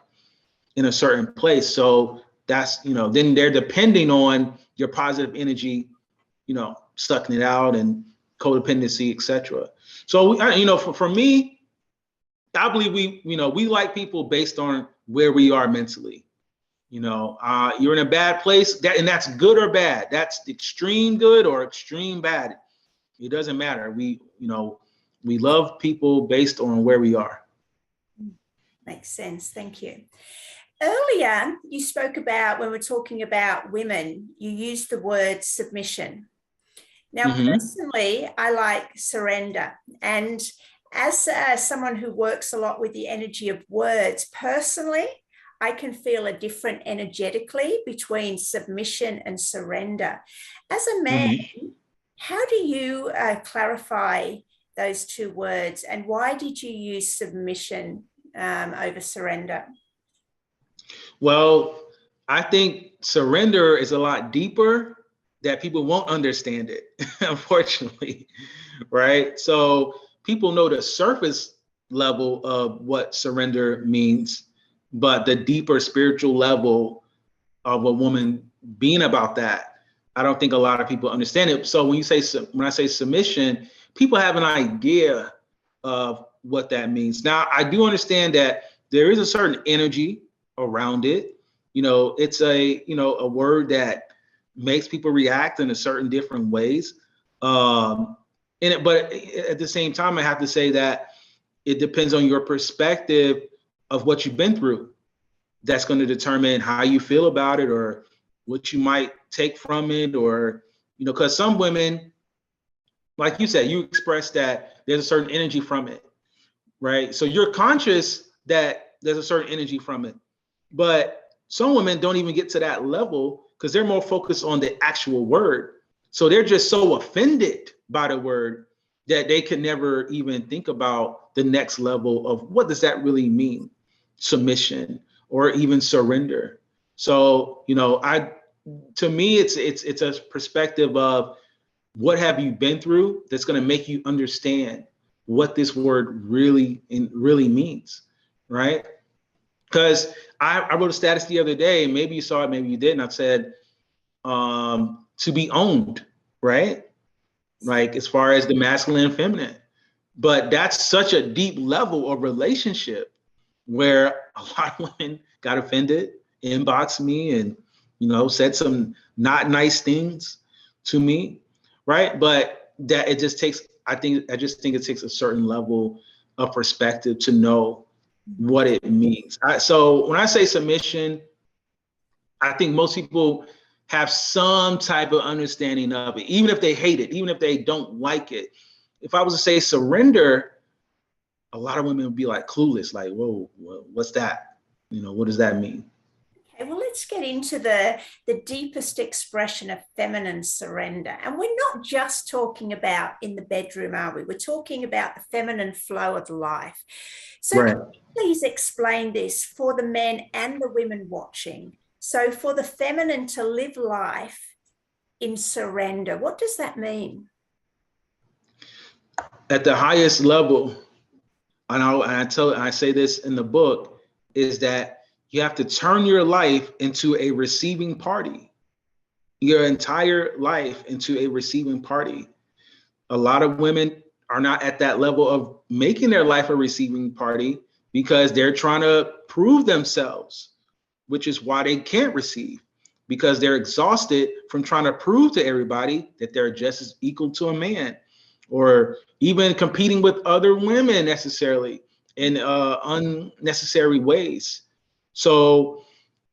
in a certain place. So that's, then they're depending on your positive energy, sucking it out and codependency, etc. So, for me, I believe we like people based on where we are mentally. You're in a bad place, and that's good or bad. That's extreme good or extreme bad. It doesn't matter. We love people based on where we are. Makes sense. Thank you. Earlier, you spoke about, when we're talking about women, you used the word submission. Now, personally, I like surrender. And as someone who works a lot with the energy of words, personally, I can feel a difference energetically between submission and surrender. As a man, how do you clarify those two words, and why did you use submission over surrender? Well, I think surrender is a lot deeper that people won't understand it, unfortunately, right? So people know the surface level of what surrender means, but the deeper spiritual level of a woman being about that, I don't think a lot of people understand it. So when I say submission, people have an idea of what that means. Now, I do understand that there is a certain energy around it. It's a word that makes people react in a certain different ways. But at the same time, I have to say that it depends on your perspective of what you've been through. That's going to determine how you feel about it or what you might take from it, or, because some women, like you said, you expressed that there's a certain energy from it, right? So you're conscious that there's a certain energy from it. But some women don't even get to that level because they're more focused on the actual word. So they're just so offended by the word that they can never even think about the next level of what does that really mean? Submission or even surrender. So, to me, it's a perspective of what have you been through that's going to make you understand what this word really means, right? Because I wrote a status the other day, maybe you saw it, maybe you didn't. I said, to be owned, right? Like as far as the masculine and feminine. But that's such a deep level of relationship where a lot of women got offended, inboxed me and, said some not nice things to me, right? But that it just takes, I just think it takes a certain level of perspective to know what it means. So when I say submission, I think most people have some type of understanding of it, even if they hate it, even if they don't like it. If I was to say surrender, a lot of women would be like clueless, like, whoa, what's that? What does that mean? Okay, well, let's get into the deepest expression of feminine surrender. And we're not just talking about in the bedroom, are we? We're talking about the feminine flow of life. So Right. can you please explain this for the men and the women watching? So for the feminine to live life in surrender, what does that mean? At the highest level, and I say this in the book, is that you have to turn your life into a receiving party, your entire life into a receiving party. A lot of women are not at that level of making their life a receiving party because they're trying to prove themselves, which is why they can't receive, because they're exhausted from trying to prove to everybody that they're just as equal to a man, or even competing with other women necessarily in unnecessary ways. So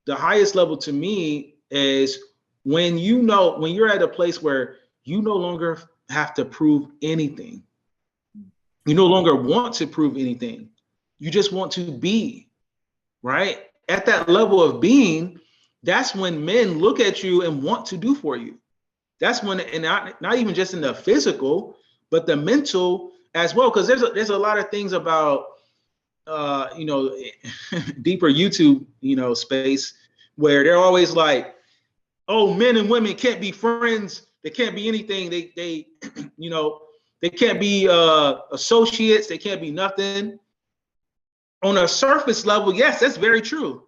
the highest level to me is when you're at a place where you no longer have to prove anything. You no longer want to prove anything. You just want to be, right? At that level of being, that's when men look at you and want to do for you. That's when, and not even just in the physical, but the mental as well, because there's a lot of things about deeper YouTube, space, where they're always like, oh, men and women can't be friends, they can't be anything, they they can't be associates, they can't be nothing. On a surface level, yes, that's very true,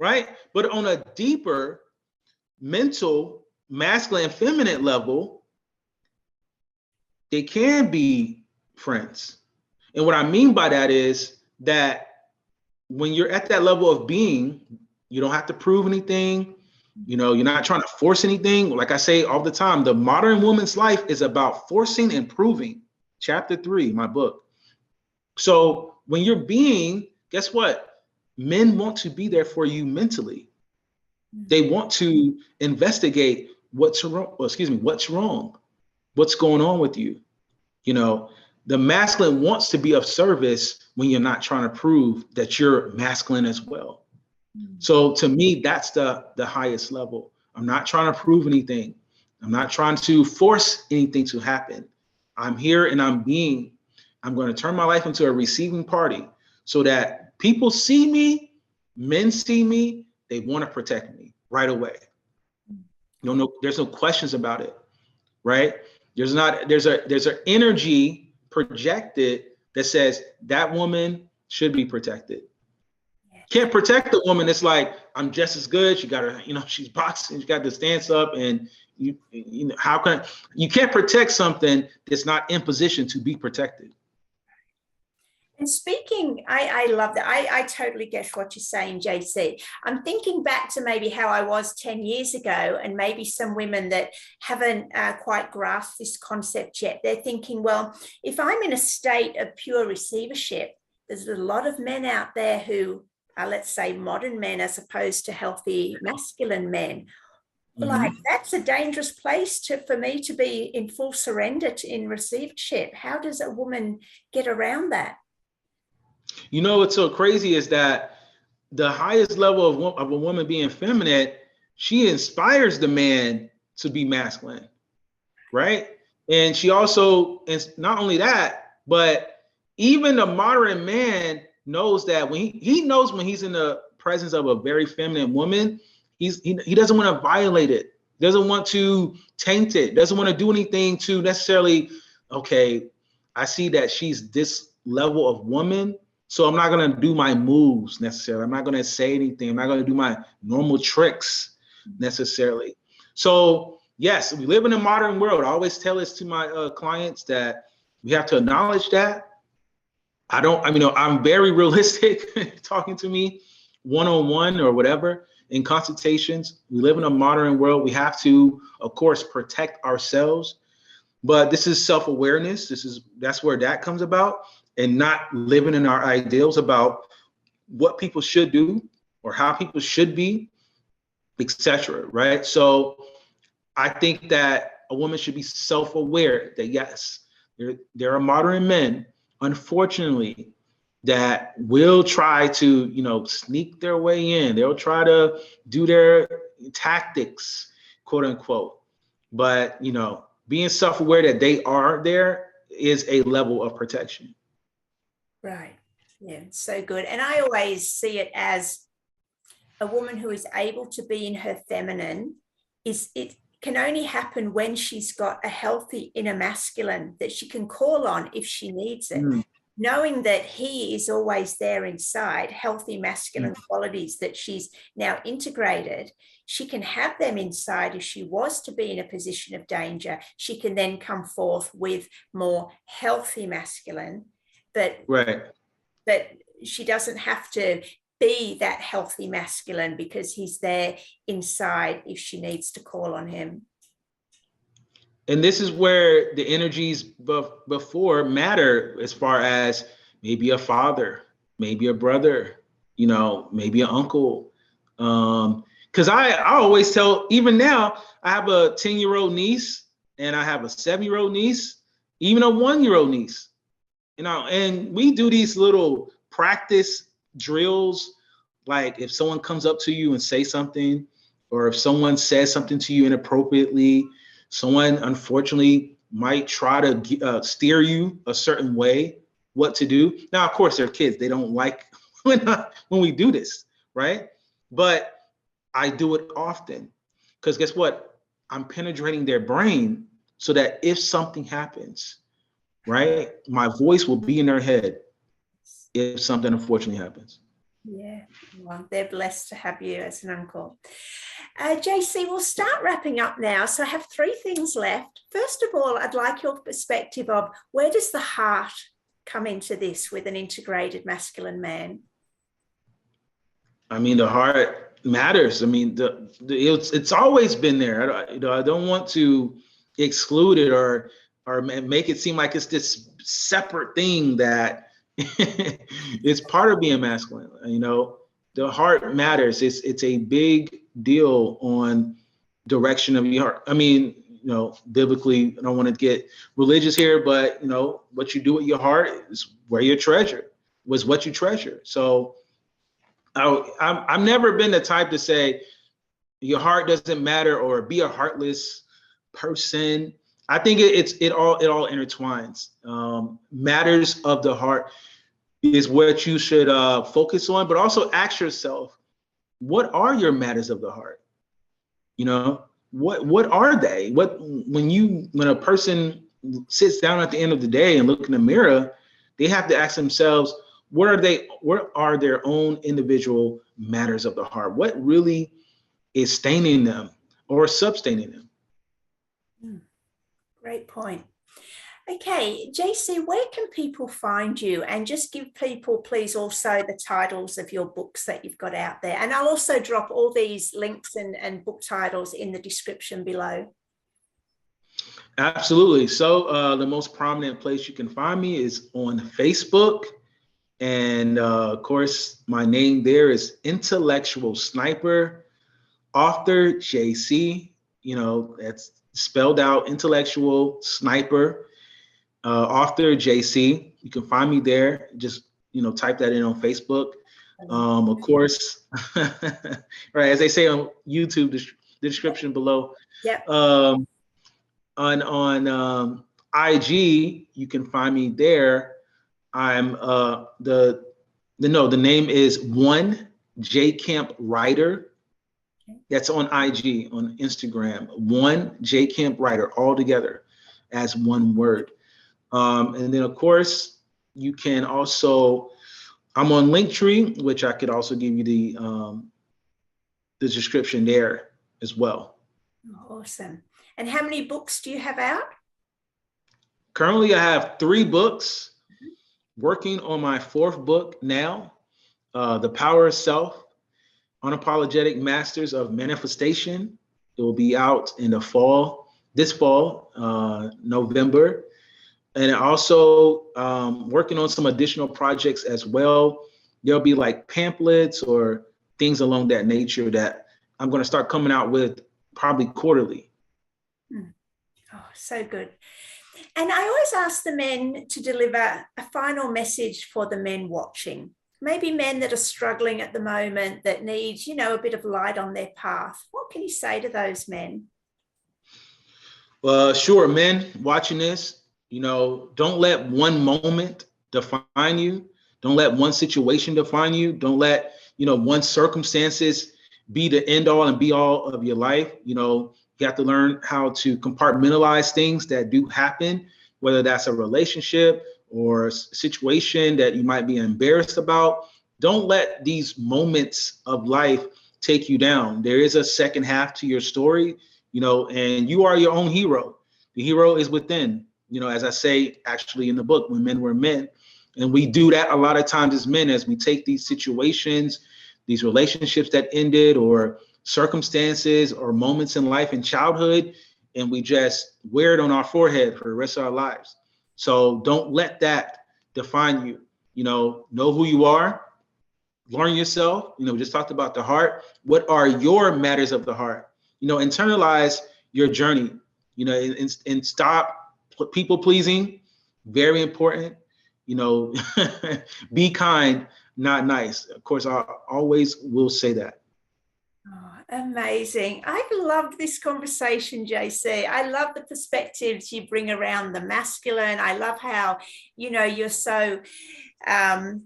right? But on a deeper mental, masculine and feminine level, they can be friends. And what I mean by that is that when you're at that level of being, you don't have to prove anything. You're not trying to force anything. Like I say all the time, the modern woman's life is about forcing and proving. Chapter 3, my book. So when you're being, guess what? Men want to be there for you mentally. They want to investigate what's wrong. What's wrong? What's going on with you? The masculine wants to be of service when you're not trying to prove that you're masculine as well. So to me, that's the highest level. I'm not trying to prove anything. I'm not trying to force anything to happen. I'm here and I'm going to turn my life into a receiving party so that people see me, men see me, they want to protect me right away. There's no questions about it, right? There's an energy projected that says that woman should be protected. Can't protect a woman. It's like, I'm just as good. She got her, she's boxing. She got the stance up, and how can you can't protect something that's not in position to be protected? And speaking, I love that. I totally get what you're saying, JC. I'm thinking back to maybe how I was 10 years ago, and maybe some women that haven't quite grasped this concept yet. They're thinking, well, if I'm in a state of pure receivership, there's a lot of men out there who are, let's say, modern men as opposed to healthy masculine men. Like, that's a dangerous place for me to be in full surrender in receivership. How does a woman get around that? What's so crazy is that the highest level of a woman being feminine, she inspires the man to be masculine, right? And she also, and not only that, but even the modern man knows that when he knows when he's in the presence of a very feminine woman, he doesn't want to violate it, doesn't want to taint it, doesn't want to do anything to necessarily, okay, I see that she's this level of woman, so I'm not going to do my moves necessarily. I'm not going to say anything. I'm not going to do my normal tricks necessarily. So yes, we live in a modern world. I always tell this to my clients that we have to acknowledge that. I'm very realistic talking to me one-on-one or whatever in consultations. We live in a modern world. We have to, of course, protect ourselves. But this is self-awareness. That's where that comes about, and not living in our ideals about what people should do or how people should be, etc. Right? So I think that a woman should be self-aware that yes, there are modern men, unfortunately, that will try to, sneak their way in. They'll try to do their tactics, quote unquote. But, being self-aware that they are there is a level of protection. Right. Yeah, so good. And I always see it as a woman who is able to be in her feminine it can only happen when she's got a healthy inner masculine that she can call on if she needs it. Knowing that he is always there inside, healthy masculine qualities that she's now integrated, she can have them inside. If she was to be in a position of danger, she can then come forth with more healthy masculine, but she doesn't have to be that healthy masculine because he's there inside if she needs to call on him. And this is where the energies before matter, as far as maybe a father, maybe a brother, maybe an uncle. Because I always tell, even now, I have a 10-year-old niece and I have a 7-year-old niece, even a 1-year-old niece. And we do these little practice drills, like if someone comes up to you and say something, or if someone says something to you inappropriately, someone unfortunately might try to steer you a certain way, what to do. Now, of course, they're kids. They don't like when we do this, right? But I do it often because guess what? I'm penetrating their brain so that if something happens, right, my voice will be in their head if something unfortunately happens. Yeah, well, they're blessed to have you as an uncle. JC, we'll start wrapping up now. So I have three things left. First of all, I'd like your perspective of where does the heart come into this with an integrated masculine man? I mean, the heart matters. I mean, it's always been there. I don't want to exclude it or make it seem like it's this separate thing that it's part of being masculine. The heart matters. It's a big deal on direction of your heart. I mean, biblically, I don't want to get religious here, but what you do with your heart is where your treasure was, what you treasure. So I've never been the type to say your heart doesn't matter or be a heartless person. I think it all intertwines. Matters of the heart is what you should focus on, but also ask yourself, what are your matters of the heart? What are they? When a person sits down at the end of the day and look in the mirror, they have to ask themselves, what are their own individual matters of the heart? What really is staining them or substaining them? Great point. Okay, JC, where can people find you? And just give people, please, also the titles of your books that you've got out there. And I'll also drop all these links and book titles in the description below. Absolutely. So the most prominent place you can find me is on Facebook. And of course, my name there is Intellectual Sniper, author JC. That's spelled out, Intellectual Sniper, author JC. You can find me there. Just type that in on Facebook. Of course, right, as they say on YouTube, the description below. Yep. On IG, you can find me there. I'm the name is One J Camp Writer. That's on IG, on Instagram. One J Camp Writer, all together as one word. And then of course you can also, I'm on Linktree, which I could also give you the description there as well. Awesome. And how many books do you have out? Currently I have 3 books. Working on my 4th book now, The Power of Self, Unapologetic Masters of Manifestation. It will be out in the fall, this fall, November. And also working on some additional projects as well. There'll be like pamphlets or things along that nature that I'm going to start coming out with probably quarterly. Oh, so good. And I always ask the men to deliver a final message for the men watching. Maybe men that are struggling at the moment that need, a bit of light on their path. What can you say to those men? Sure, men watching this, don't let one moment define you. Don't let one situation define you. Don't let, one circumstances be the end all and be all of your life. You have to learn how to compartmentalize things that do happen, whether that's a relationship or a situation that you might be embarrassed about. Don't let these moments of life take you down. There is a second half to your story, and you are your own hero. The hero is within, as I say, actually in the book, When Men Were Men. And we do that a lot of times as men, as we take these situations, these relationships that ended or circumstances or moments in life in childhood, and we just wear it on our forehead for the rest of our lives. So don't let that define you. Know who you are, learn yourself. We just talked about the heart. What are your matters of the heart? Internalize your journey, and stop people pleasing. Very important. Be kind, not nice. Of course, I always will say that. Oh, amazing. I loved this conversation, JC. I love the perspectives you bring around the masculine. I love how, you're so um,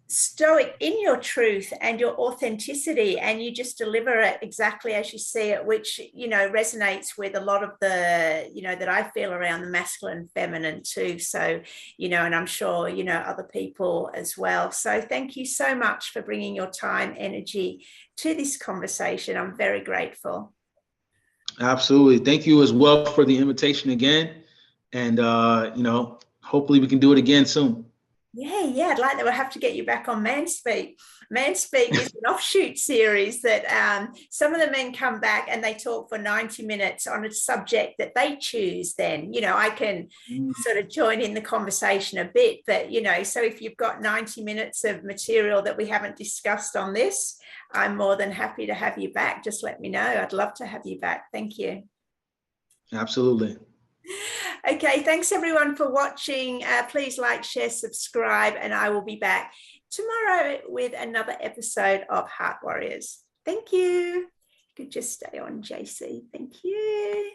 stoic in your truth and your authenticity, and you just deliver it exactly as you see it, which resonates with a lot of the that I feel around the masculine and feminine too. So and I'm sure other people as well. So thank you so much for bringing your time, energy to this conversation. I'm very grateful. Absolutely. Thank you as well for the invitation again. And, hopefully we can do it again soon. Yeah, I'd like that. We'll have to get you back on Manspeak. Manspeak is an offshoot series that some of the men come back and they talk for 90 minutes on a subject that they choose. Then, I can sort of join in the conversation a bit, but, so if you've got 90 minutes of material that we haven't discussed on this, I'm more than happy to have you back. Just let me know. I'd love to have you back. Thank you. Absolutely. Okay, thanks everyone for watching. Please like, share, subscribe, and I will be back tomorrow with another episode of Heart Warriors. Thank you. You could just stay on, JC. Thank you.